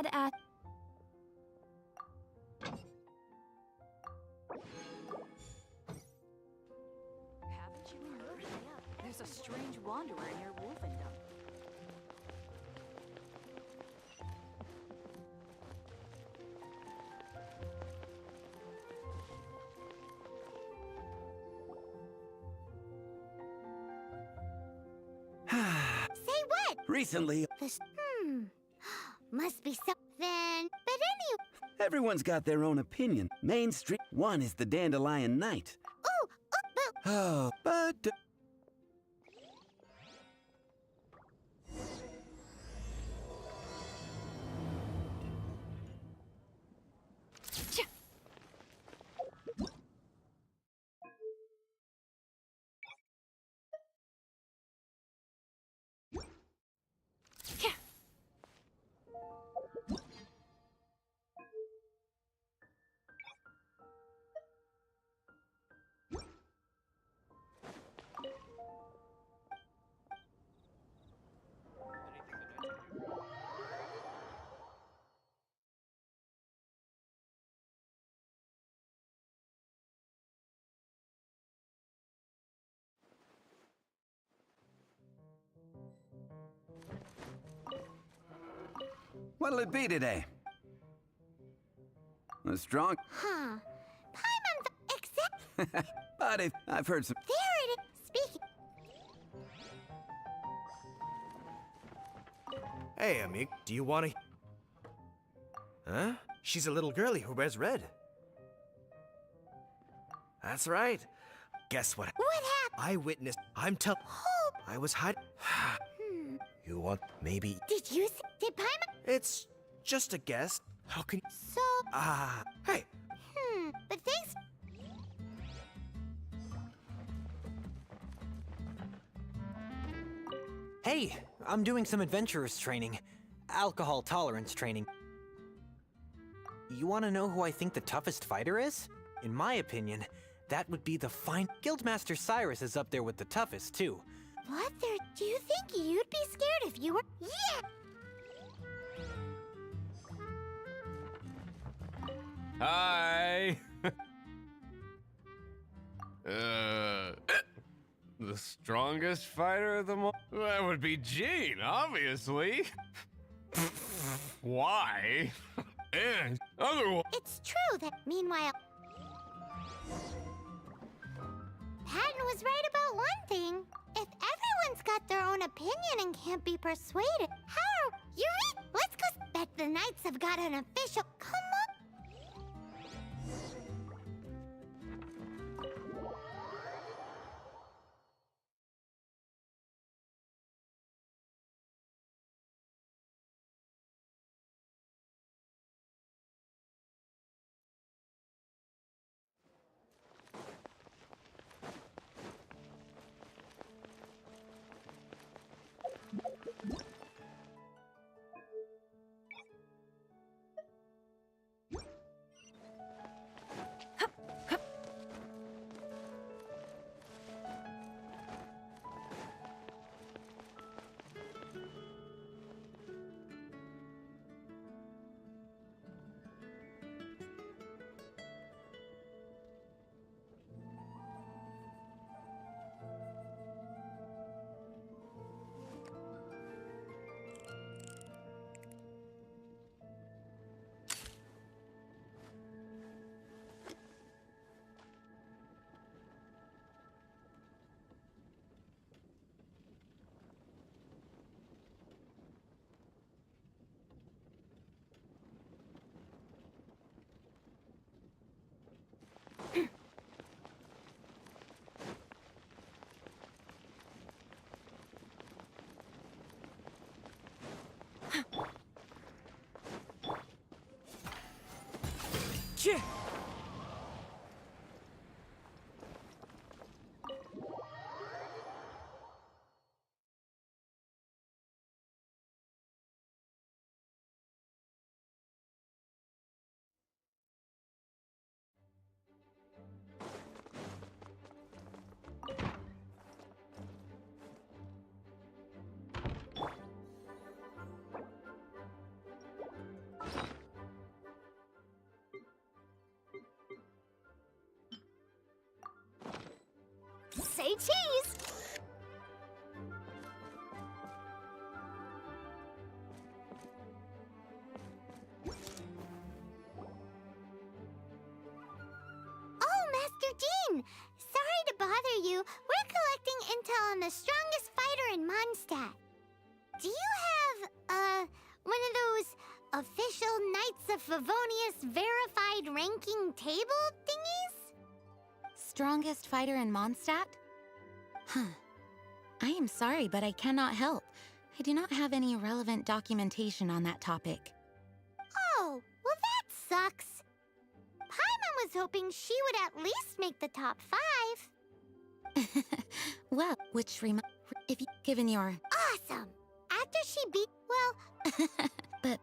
had asked. Haven't you heard? There's a strange wanderer near Wolfendom. Say what? Recently, This, must be something. But anyway. everyone's got their own opinion. Main Street 1 is the Dandelion Knight. But Oh, but... What'll it be today? A strong... Huh. Paimon, except But if I've heard some... there it is. Speaking. Hey, amigo, do you want to... Huh? She's a little girlie who wears red. That's right. Guess what? What happened? I witnessed... I was hiding... You want... maybe... Did you see? Did Paimon? It's just a guess. How can... So. Hey. But thanks. Hey, I'm doing some adventurers training. Alcohol tolerance training. You want to know who I think the toughest fighter is? In my opinion, that would be the fine... Guildmaster Cyrus is up there with the toughest, too. What there? Do you think you'd be scared if you were? Yeah! Hi! The strongest fighter of them all? That would be Jean, obviously. Why? And otherwise... It's true that, meanwhile... Patton was right about one thing. If everyone's got their own opinion and can't be persuaded, how? Yuri, let's go. Bet the Knights have got an official. Come on. fine. Sorry to bother you. We're collecting intel on the strongest fighter in Mondstadt. Do you have, one of those official Knights of Favonius verified ranking table thingies? Strongest fighter in Mondstadt? Huh. I am sorry, but I cannot help. I do not have any relevant documentation on that topic. Oh, well that sucks. Paimon was hoping she would at least make the top 5. Well, if you given your... Awesome! After she beat... well... But...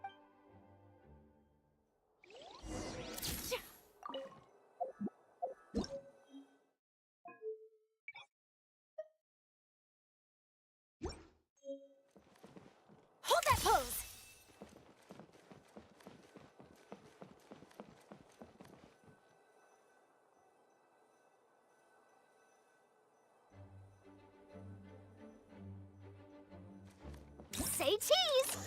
Hold that pose! Say cheese!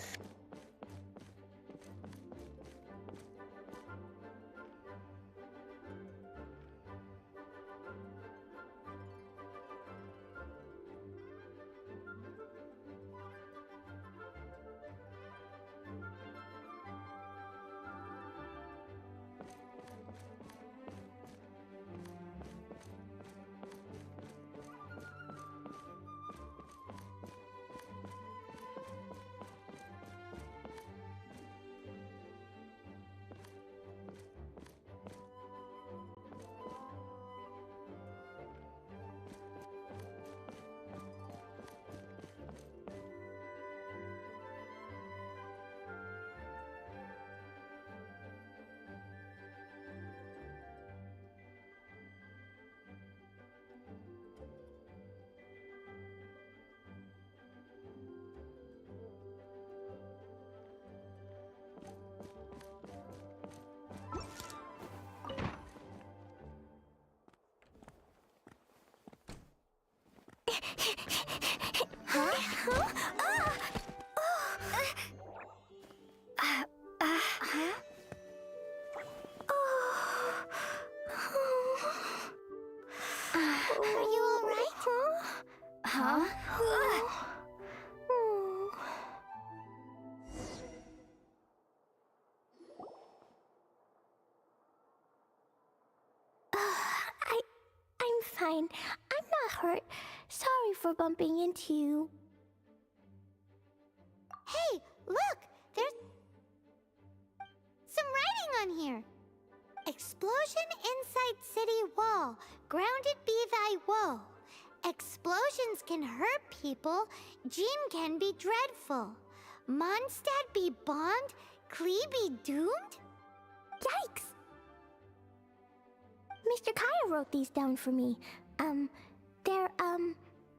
Fine. I'm not hurt. Sorry for bumping into you. Hey, look! There's some writing on here. Explosion inside city wall. Grounded be thy woe. Explosions can hurt people. Jean can be dreadful. Mondstadt be bombed. Klee be doomed? Yikes! Mr. Kaya wrote these down for me. They're,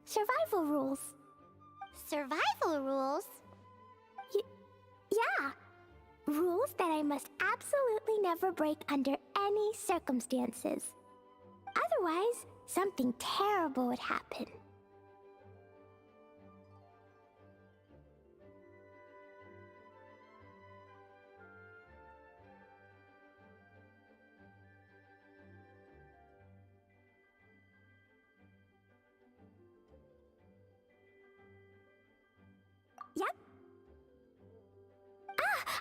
survival rules. Survival rules? Yeah. Rules that I must absolutely never break under any circumstances. Otherwise, something terrible would happen. Yep.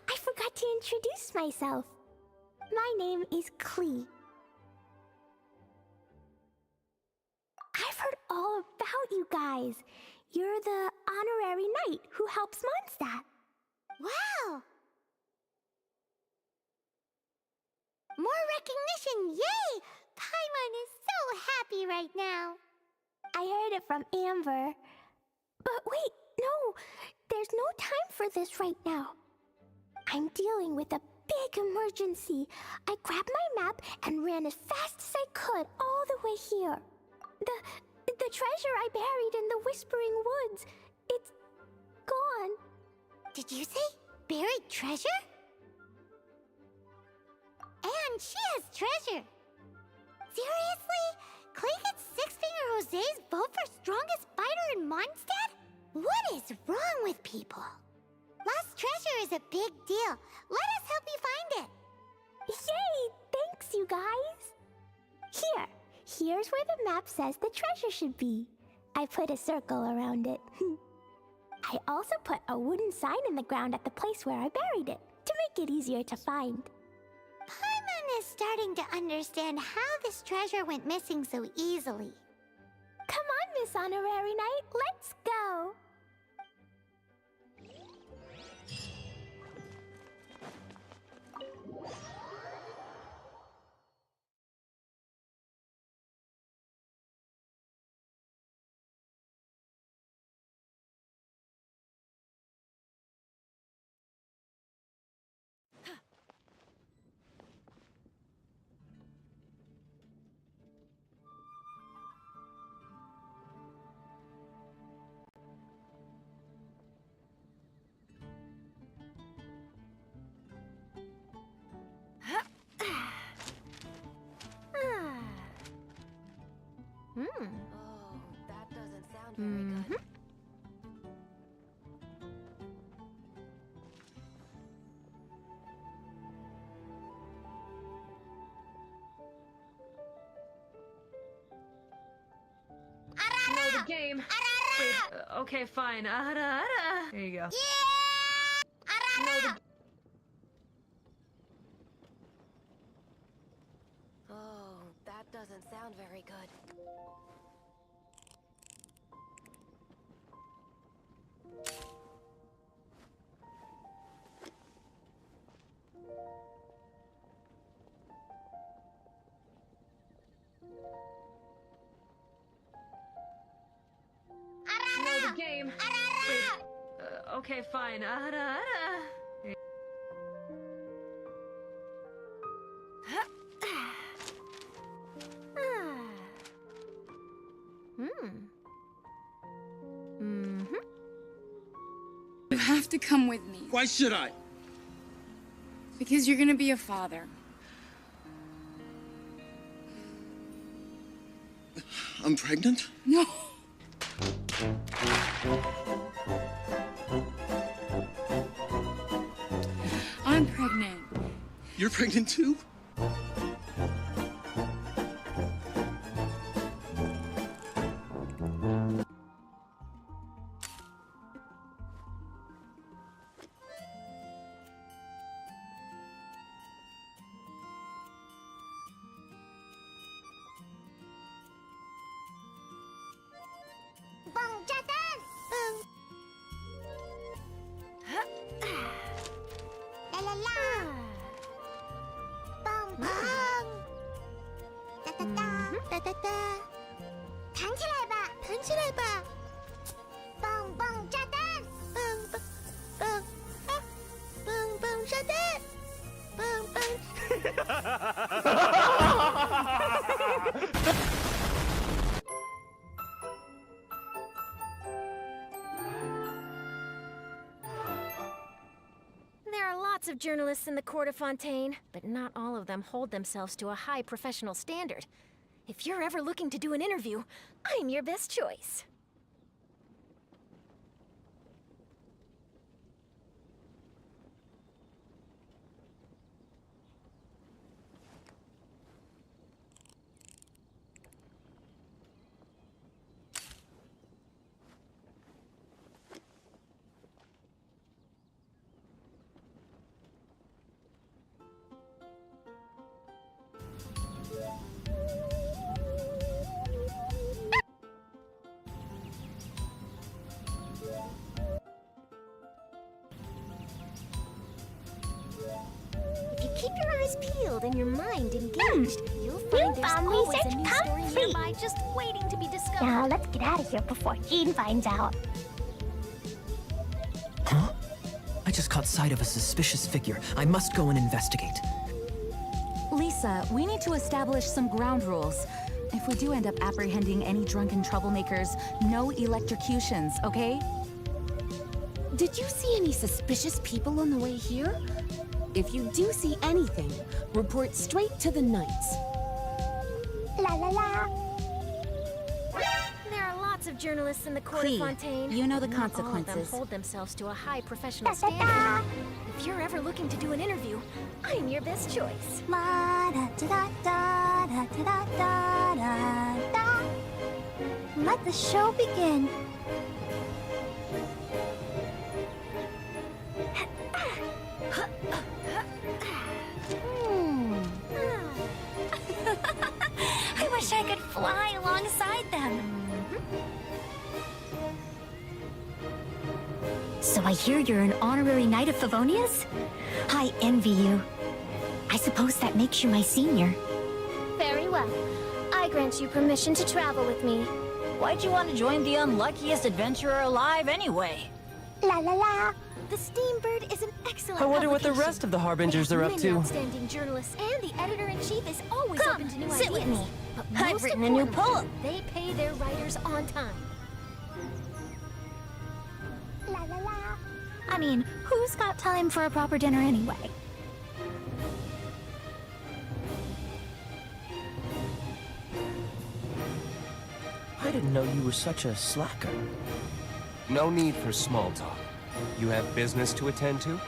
I forgot to introduce myself. My name is Klee. I've heard all about you guys. You're the honorary knight who helps Mondstadt. Wow! More recognition, yay! Paimon is so happy right now. I heard it from Amber. But wait, no, there's no time for this right now. I'm dealing with a big emergency. I grabbed my map and ran as fast as I could all the way here. The treasure I buried in the Whispering Woods, it's gone. Did you say buried treasure? And she has treasure. Seriously? Clay gets Six-Finger Jose's vote for strongest fighter in Mondstadt? What is wrong with people? Lost treasure is a big deal. Let us help you find it. Yay! Thanks, you guys. here's where the map says the treasure should be. I put a circle around it. I also put a wooden sign in the ground at the place where I buried it, to make it easier to find. Paimon is starting to understand how this treasure went missing so easily. Come on, Miss Honorary Knight, let's go! Oh, that doesn't sound very good. Know the game. Wait, okay, fine. There you go. Oh, that doesn't sound very good. Know the game. Wait, okay, fine. You have to come with me. Why should I? Because you're gonna be a father. I'm pregnant? No. I'm pregnant. You're pregnant too? There are lots of journalists in the court of Fontaine, but not all of them hold themselves to a high professional standard. If you're ever looking to do an interview, I'm your best choice. Keep your eyes peeled and your mind engaged. You'll find there's always a new story nearby just waiting to be discovered. Now let's get out of here before Jean finds out. Huh? I just caught sight of a suspicious figure. I must go and investigate. Lisa, we need to establish some ground rules. If we do end up apprehending any drunken troublemakers, no electrocutions, okay? Did you see any suspicious people on the way here? If you do see anything, report straight to the Knights. La la la. There are lots of journalists in the court Clee, of Fontaine. you know the Not all of them consequences. hold themselves to a high professional standard. If you're ever looking to do an interview, I'm your best choice. Ma da da da da. da da da da da. Let the show begin. I wish I could fly alongside them. So I hear you're an honorary knight of Favonius? I envy you. I suppose that makes you my senior. Very well. I grant you permission to travel with me. Why'd you want to join the unluckiest adventurer alive anyway? La la la. The Steambird is an excellent I wonder what the publication. rest of the Harbingers are up Many to. outstanding journalists, and the editor-in-chief is always Come, open to new sit ideas. with me. But I've most written a new importantly, poem. They pay their writers on time. La la la. I mean, who's got time for a proper dinner anyway? I didn't know you were such a slacker. No need for small talk. You have business to attend to?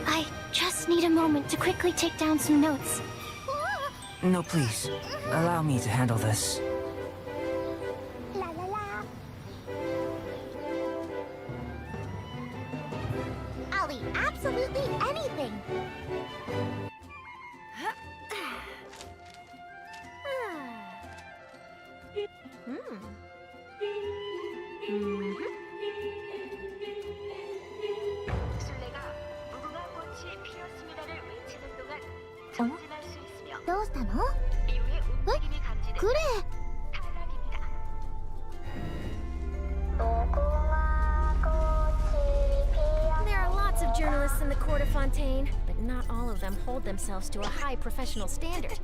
I just need a moment to quickly take down some notes. No, please. Allow me to handle this. La la la. I'll eat absolutely anything. 그래. There are lots of journalists in the court of Fontaine, but not all of them hold themselves to a high professional standard.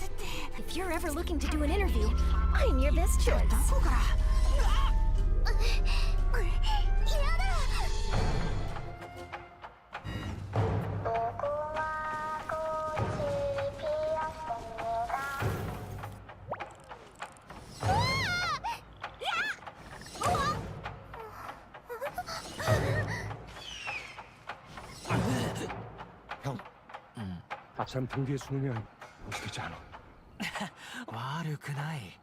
If you're ever looking to do an interview, I'm your best choice. 잠든 뒤에 숨으면 되지 않아. 悪くない。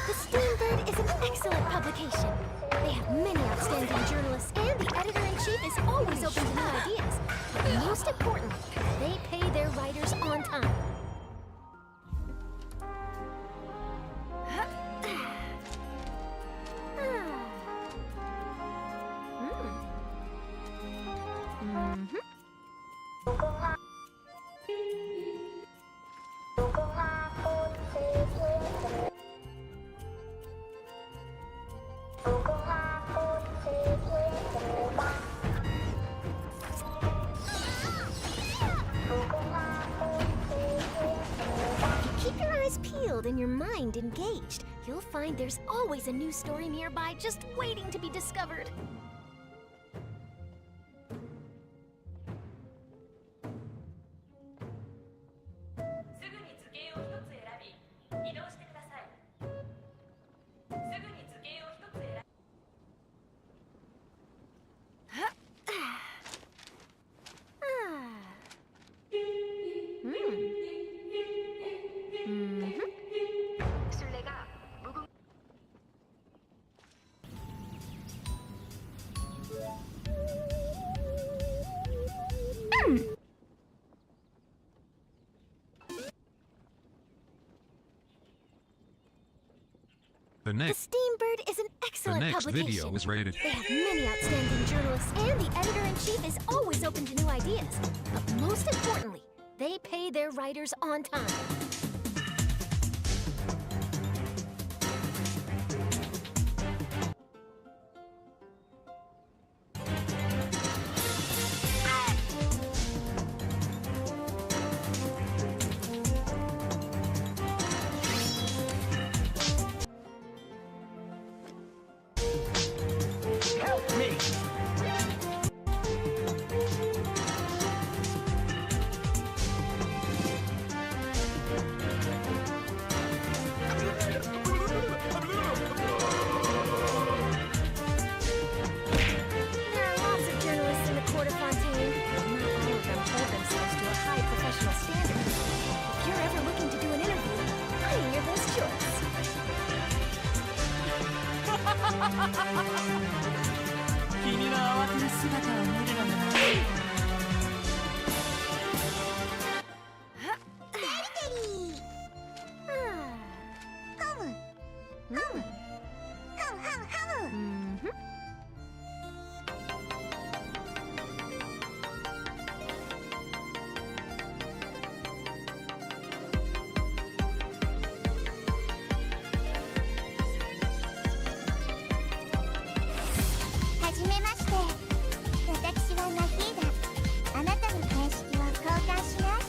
The Steambird is an excellent publication. They have many outstanding journalists, and the editor-in-chief is always open to new ideas. But most importantly, they pay their writers on time. Keep your eyes peeled and your mind engaged. You'll find there's always a new story nearby just waiting to be discovered. The next Steambird is an excellent publication. video is rated. They have many outstanding journalists, and the editor-in-chief is always open to new ideas. But most importantly, they pay their writers on time. Help me! 君の慌てる姿を見るのもな。はじめまして。私はナヒーダ。あなたの形式を交換します。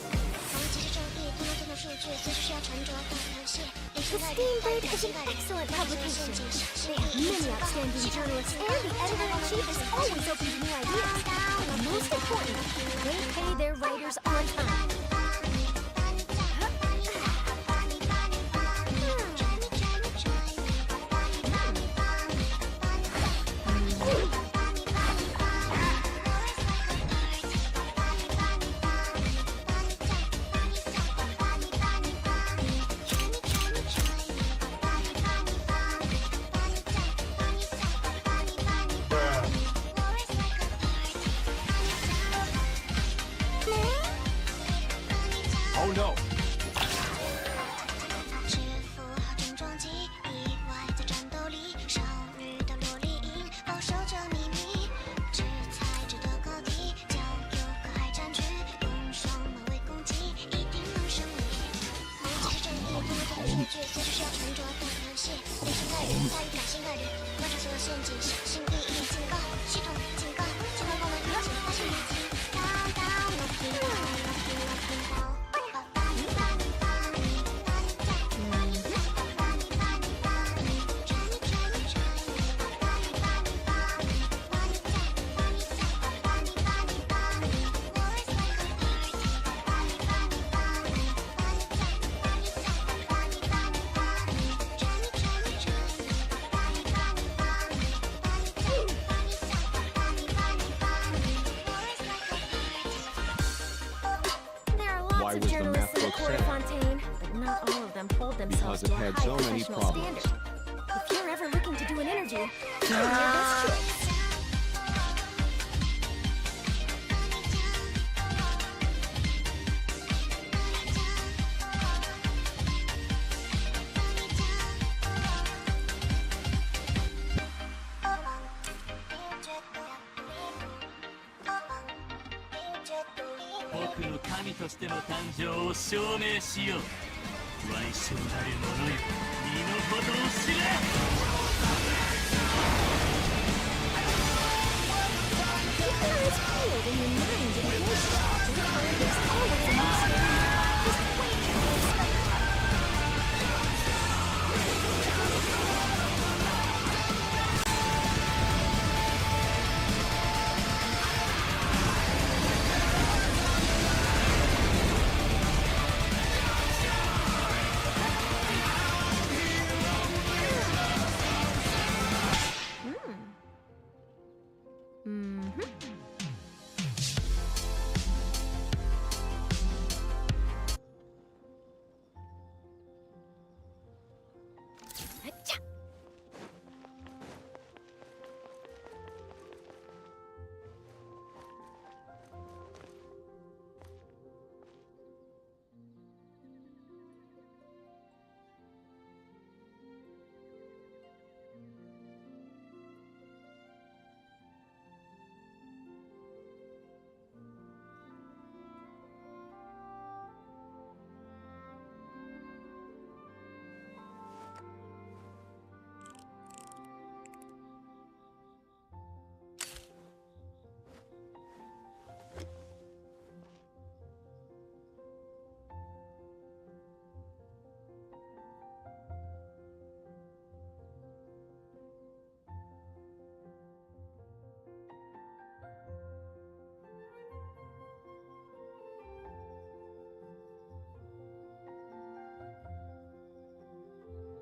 The Steam Bird is an excellent publication. They have many outstanding journalists, and the editor-in-chief is always open to new ideas. But most important, they pay their writers on time. Oh no! 'Cause it had so many problems. If you're ever looking to do an interview, give me your best choice.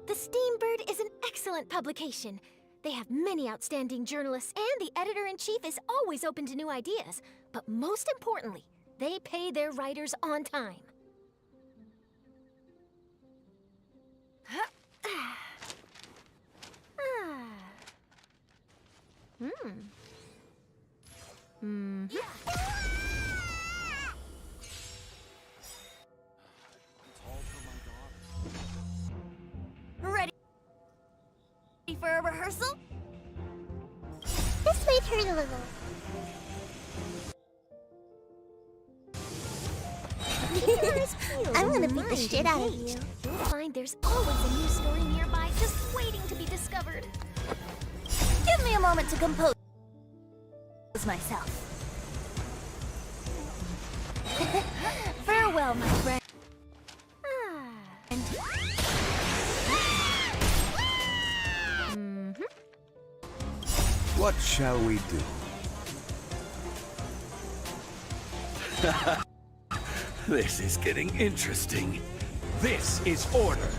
The Steam Bird is an excellent publication. They have many outstanding journalists, and the editor-in-chief is always open to new ideas. But most importantly, they pay their writers on time. Ready for a rehearsal? This might hurt a little. I'm gonna beat the shit out of you. You'll find there's always a new story nearby just waiting to be discovered. Give me a moment to compose myself. Farewell, my friend. What shall we do? This is getting interesting. This is order.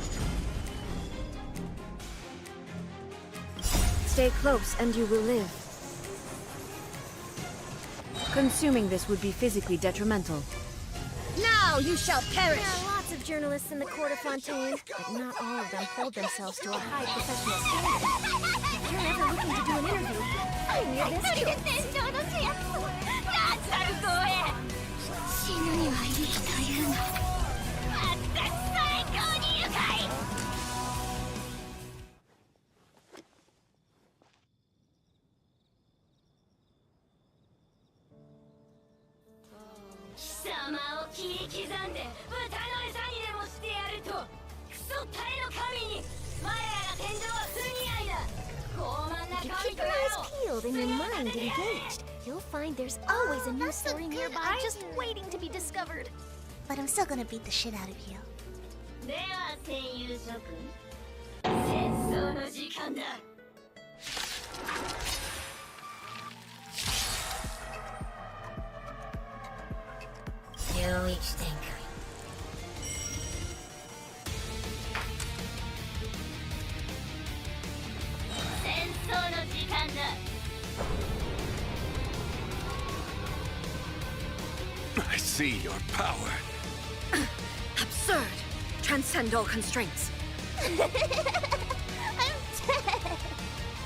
Stay close and you will live. Consuming this would be physically detrimental. Now you shall perish! There are lots of journalists in the court of Fontaine, but not all of them hold themselves to a high professional standard. If you're ever looking to do an interview, I'm your best choice. If you keep your eyes peeled and your mind engaged, you'll find there's always a new story nearby just waiting to be discovered. But I'm still gonna beat the shit out of you. I see your power. Absurd! Transcend all constraints. I'm dead.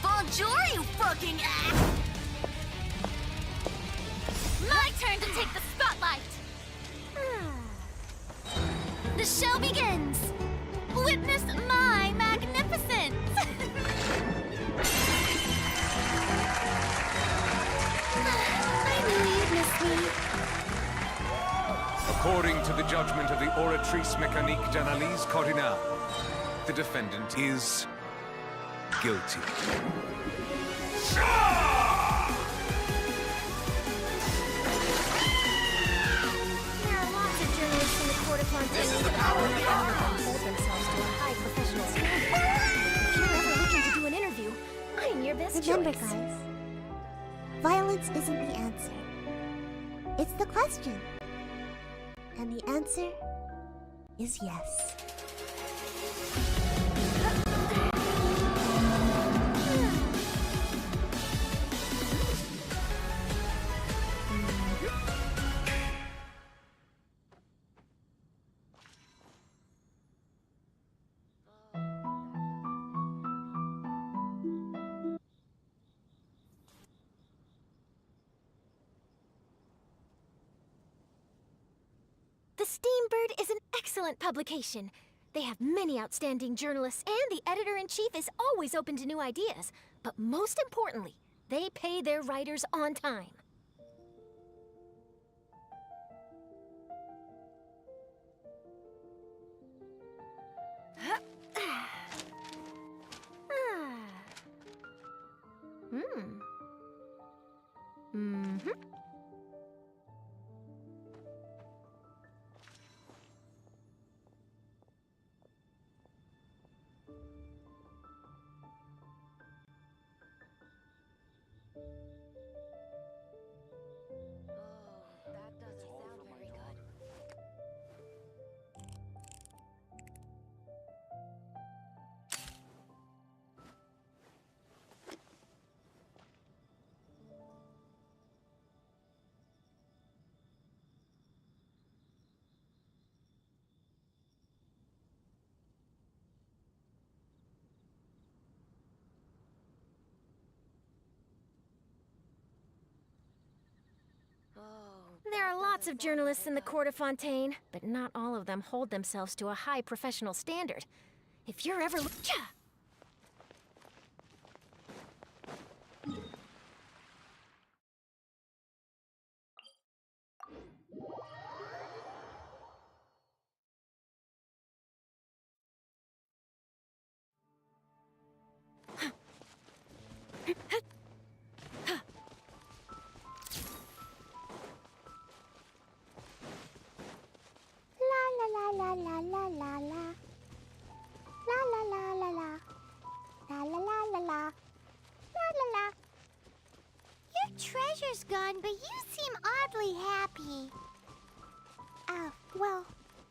Bonjour, you fucking ass! My turn to take the spotlight! The show begins! Witness my magnificence! I knew you'd miss me. According to the judgment of the Oratrice Mécanique d'Analyse Cardinal, the defendant is guilty. There are lots of journalists in the court of Fontaine. This is the power of the hour. Hold themselves to a high professional standard. If you're ever looking to do an interview, I'm your best Remember, choice. guys, violence isn't the answer. It's the question. And the answer is yes. The Steambird is an excellent publication. They have many outstanding journalists, and the editor-in-chief is always open to new ideas. But most importantly, they pay their writers on time. There are lots of journalists in the court of Fontaine, but not all of them hold themselves to a high professional standard. If you're ever... La la la la la la la. La la la la la. La la la la la. La la la. Your treasure's gone, but you seem oddly happy. Oh, well,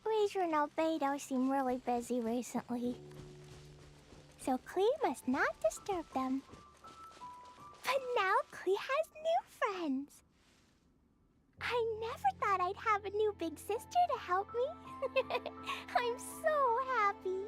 Razor and Albedo seem really busy recently. So Klee must not disturb them. But now Klee has new friends. I never thought I'd have a new big sister to help me. I'm so happy.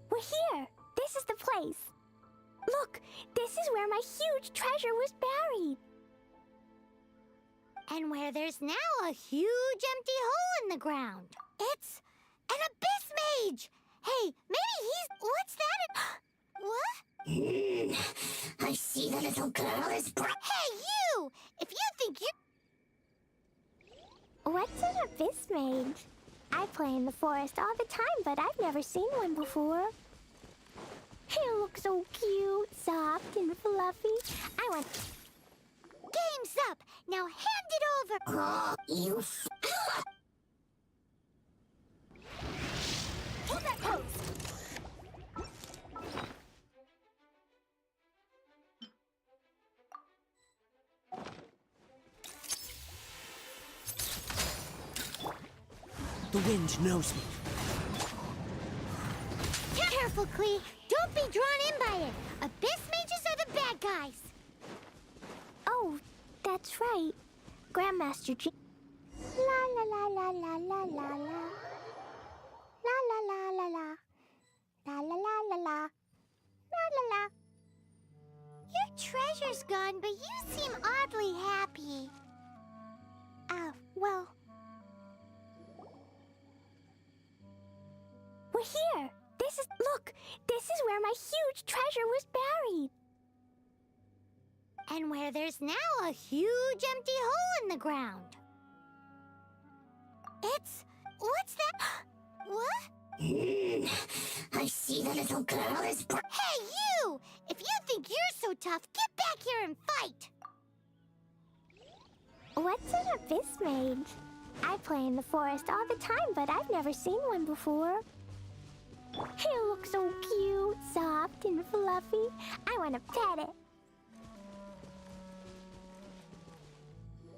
We're here. This is the place. Look, this is where my huge treasure was buried. And where there's now a huge empty hole in the ground. It's an abyss mage! Hey, maybe he's... What's that? What? I see the little girl is Hey, you! If you think you... What's an abyss mage? I play in the forest all the time, but I've never seen one before. He looks so cute, soft, and fluffy. I want... Game's up! Now hand it over! Oh, you Hold that pose! The wind knows me. Careful, Klee! Don't be drawn in by it! Abyss mages are the bad guys! Oh, that's right. Grandmaster G... La la la la la la la la. La la la la la. La la la la la. La la la. Your treasure's gone, but you seem oddly happy. Oh, well... We're here. This is... Look, this is where my huge treasure was buried. And where there's now a huge empty hole in the ground. It's... What's that? What? I see the little girl is... Hey, you! If you think you're so tough, get back here and fight! What's an abyss mage? I play in the forest all the time, but I've never seen one before. He looks so cute, soft, and fluffy. I want to pet it.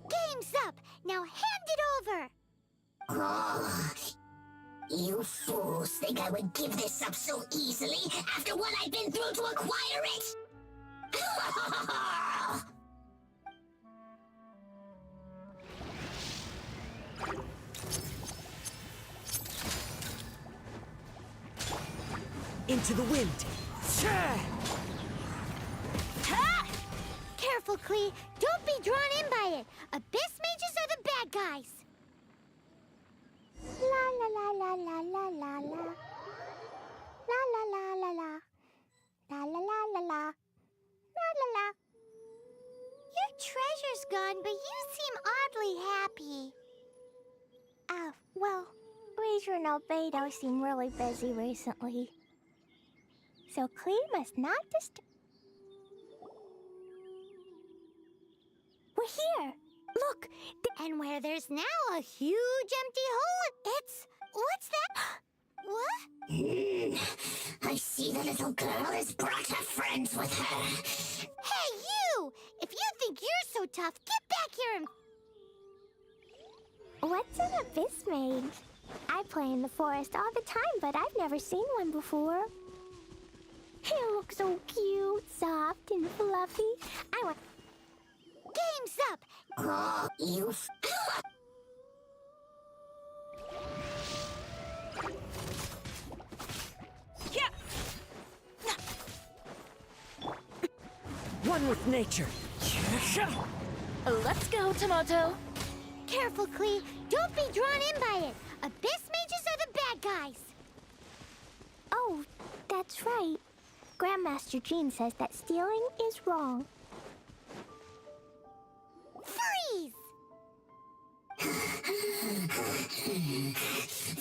Game's up! Now hand it over! Oh, you fools think I would give this up so easily after what I've been through to acquire it? Into the wind. Ha! Careful, Klee. Don't be drawn in by it. Abyss mages are the bad guys. La la la la la la la la. La la la la la. La la la la la. La la la. Your treasure's gone, but you seem oddly happy. Oh, well, Razor and Albedo seem really busy recently. So Klee must not disturb... We're here! Look! And where there's now a huge empty hole... It's... What's that? What? I see the little girl has brought her friends with her. Hey, you! If you think you're so tough, get back here and... What's an abyss mage? I play in the forest all the time, but I've never seen one before. He looks so cute, soft, and fluffy. I want... Game's up! Oh, you... One with nature. Let's go, Tomato. Careful, Klee. Don't be drawn in by it. Abyss mages are the bad guys. Oh, that's right. Grandmaster Jean says that stealing is wrong. Freeze!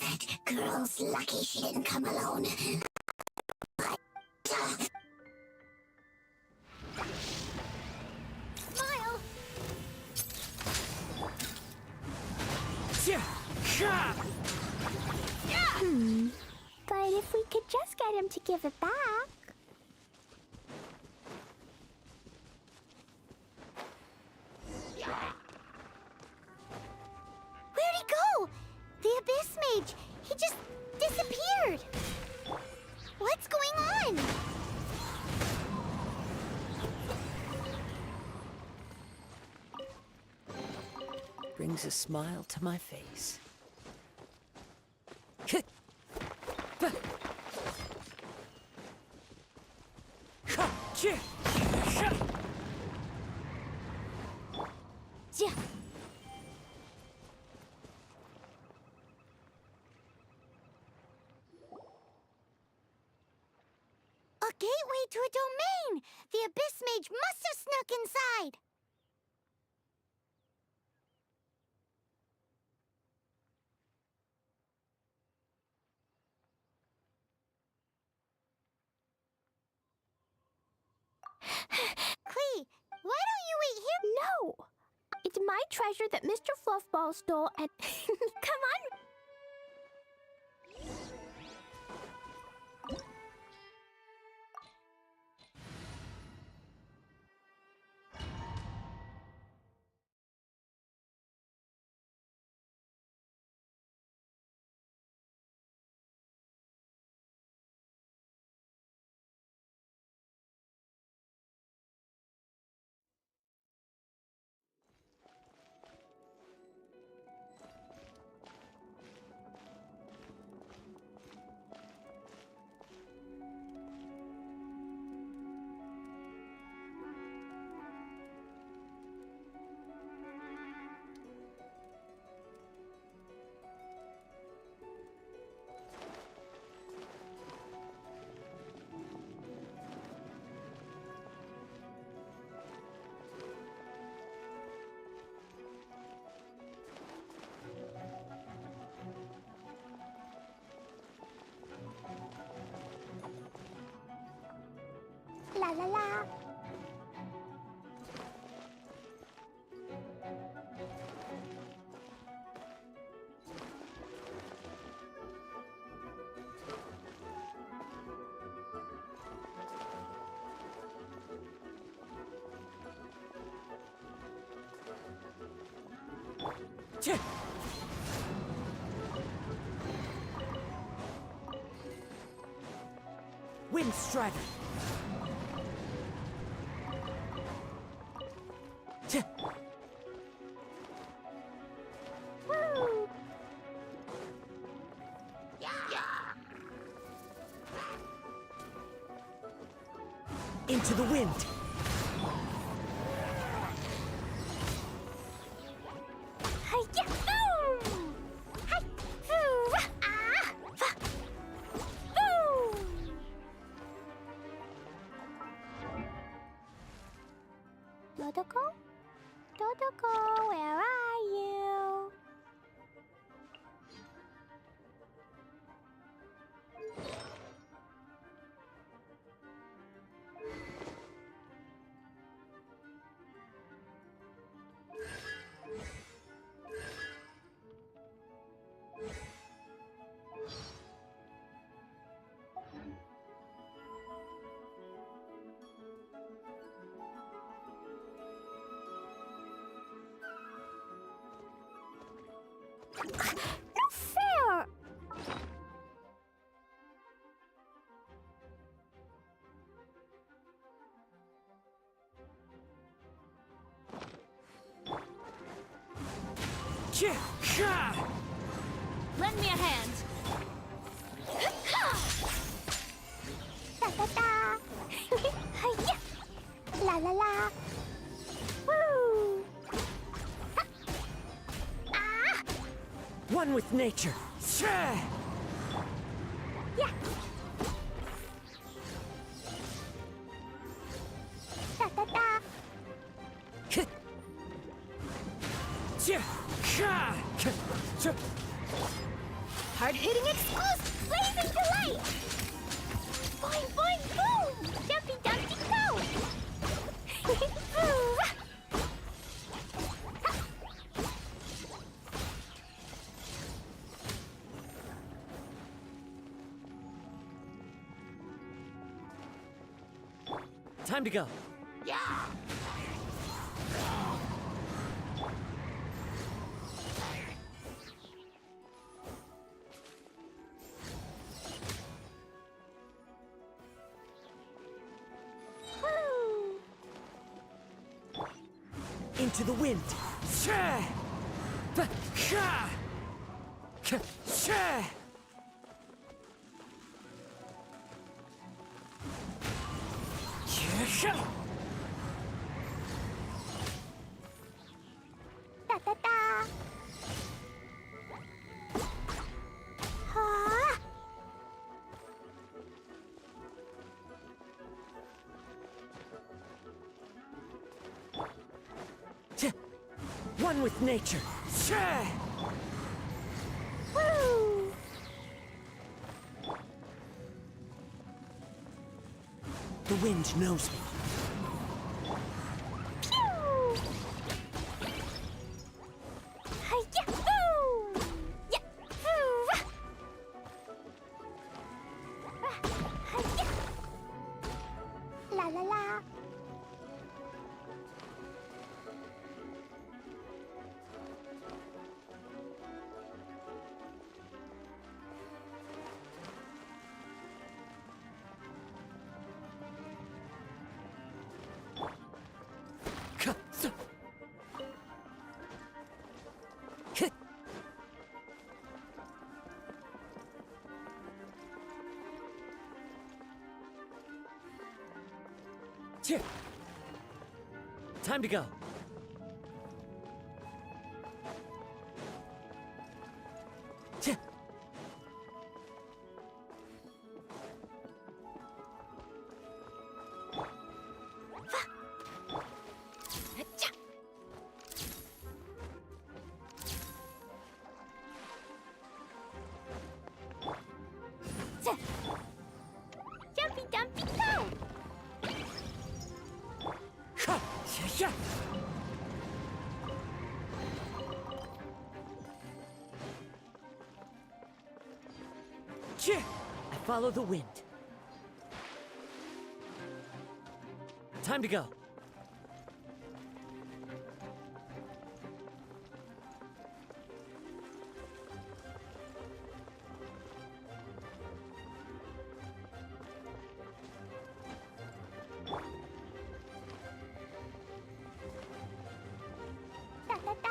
That girl's lucky she didn't come alone. Smile! But if we could just get him to give it back... Where'd he go? The Abyss Mage! He just disappeared! What's going on? Brings a smile to my face. A gateway to a domain! The Abyss Mage must have snuck inside! Klee, why don't you wait here? No! It's my treasure that Mr. Fluffball stole and... Come on! La la la. Wind Strider. Woo! Into the wind. Hi-ya! Boom! Hi! Hoo! Ah! Boom! Dodoko? Dodoko, where are you? No fair! Lend me a hand. Da da da! Hiya! La la la! Woo! Ha! Ah! One with nature. Yeah! Da da da! Hard-hitting exclusive! Blazing delight! Boing, boing, boom! Jumpy, dumpty, go! Time to go. Yeah! Into the wind. Da da da! Ah! One with nature. Woo! The wind knows me. Pew! Hiya! Woo! Yeah! Woo! Hiya! La la la! Time to go. Jumpy dumpy go! I follow the wind. Time to go. Da da da!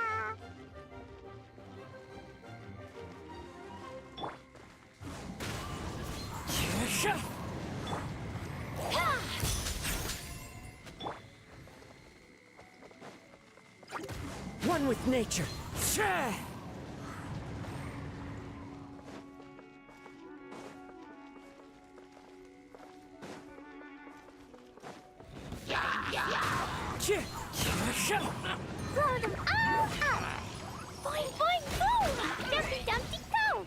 One with nature. Blow them all up! Boing, boing, boom! Jumpy dumpty go!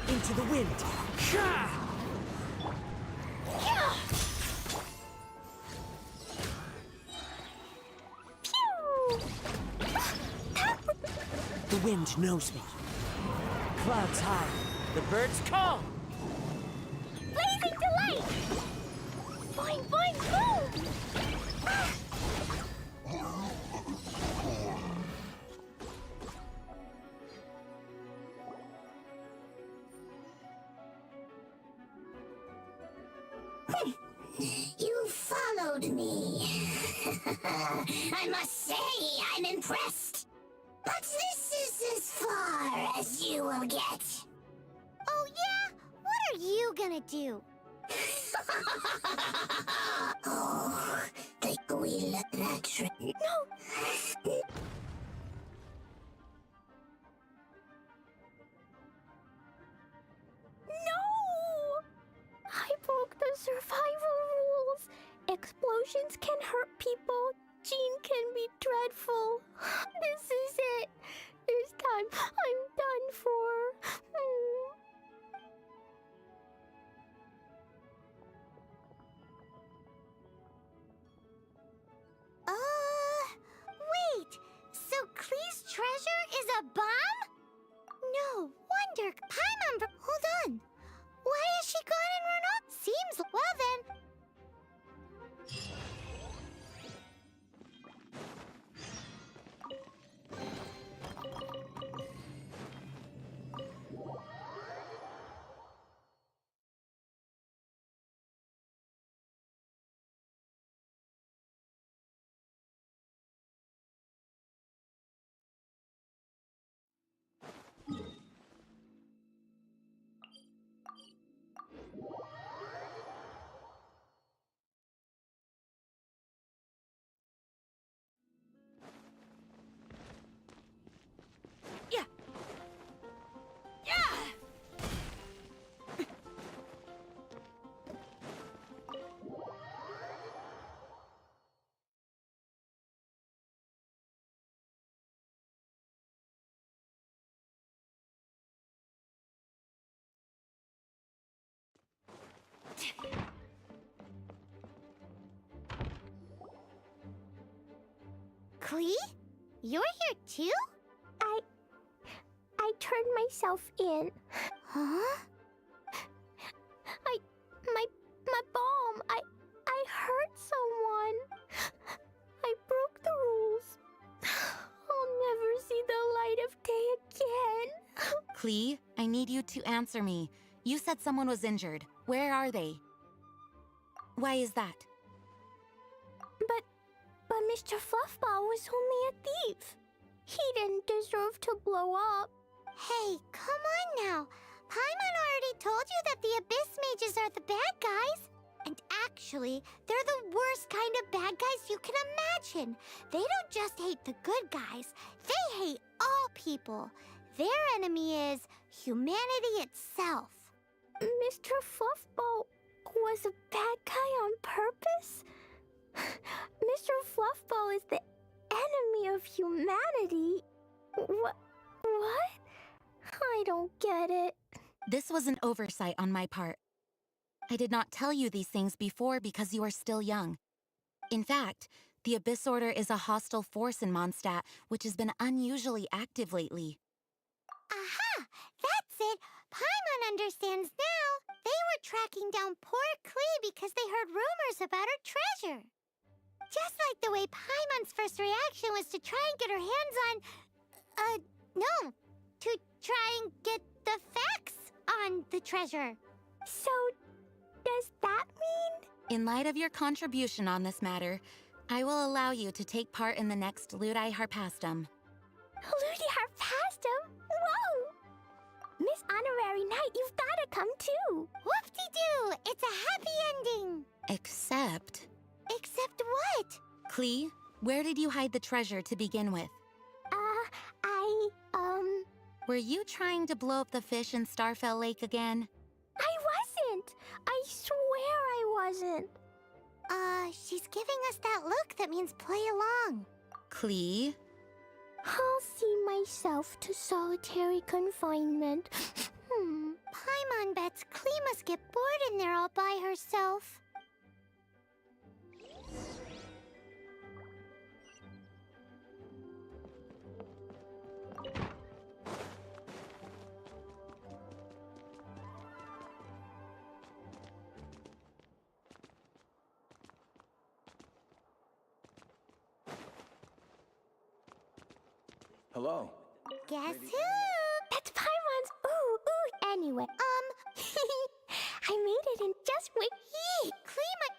Into the wind. wind knows me. Clouds high, the birds call! Blazing delight! Boing, boing, boom! You followed me. I must say, I'm impressed. But this is as far as you will get. Oh yeah? What are you gonna do? Oh, the will that trick. No! No! I broke the survival rules. Explosions can hurt people. Jean can be dreadful. This is it. This time, I'm done for. Wait! So Klee's treasure is a bomb? No wonder Paimon... Hold on. Why has she gone and run off? Seems... Well then... Klee? You're here too? I turned myself in. Huh? My bomb. I hurt someone. I broke the rules. I'll never see the light of day again. Klee, I need you to answer me. You said someone was injured. Where are they? Why is that? But Mr. Fluffball was only a thief. He didn't deserve to blow up. Hey, come on now. Paimon already told you that the Abyss Mages are the bad guys. And actually, they're the worst kind of bad guys you can imagine. They don't just hate the good guys. They hate all people. Their enemy is humanity itself. Mr. Fluffball was a bad guy on purpose? Mr. Fluffball is the enemy of humanity. What? I don't get it. This was an oversight on my part. I did not tell you these things before because you are still young. In fact, the Abyss Order is a hostile force in Mondstadt, which has been unusually active lately. Aha! That's it! Paimon understands now! They were tracking down poor Klee because they heard rumors about her treasure. Just like the way Paimon's first reaction was to try and get her hands on... no. To try and get the facts on the treasure. So, does that mean? In light of your contribution on this matter, I will allow you to take part in the next Liyue Harpastum. Liyue Harpastum? Whoa! Miss Honorary Knight, you've gotta come too! Whoop-de-doo! It's a happy ending! Except what? Klee, where did you hide the treasure to begin with? Were you trying to blow up the fish in Starfell Lake again? I wasn't! I swear I wasn't! She's giving us that look that means play along. Klee? I'll see myself to solitary confinement. Paimon bets Klee must get bored in there all by herself. Hello. Guess who? That's Paimon's ooh. Anyway, I made it in just with Clean my...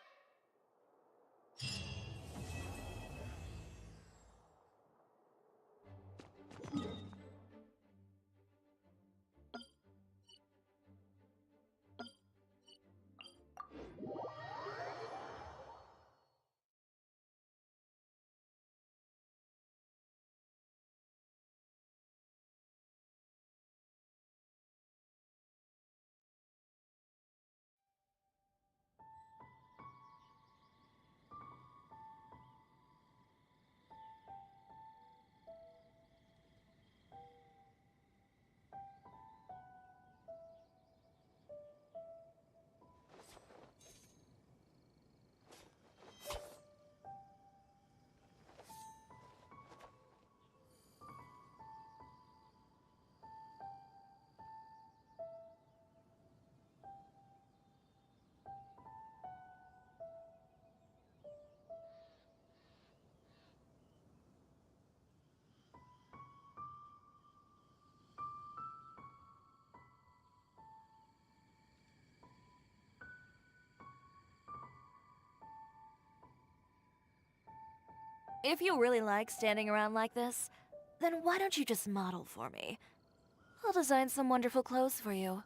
If you really like standing around like this, then why don't you just model for me? I'll design some wonderful clothes for you.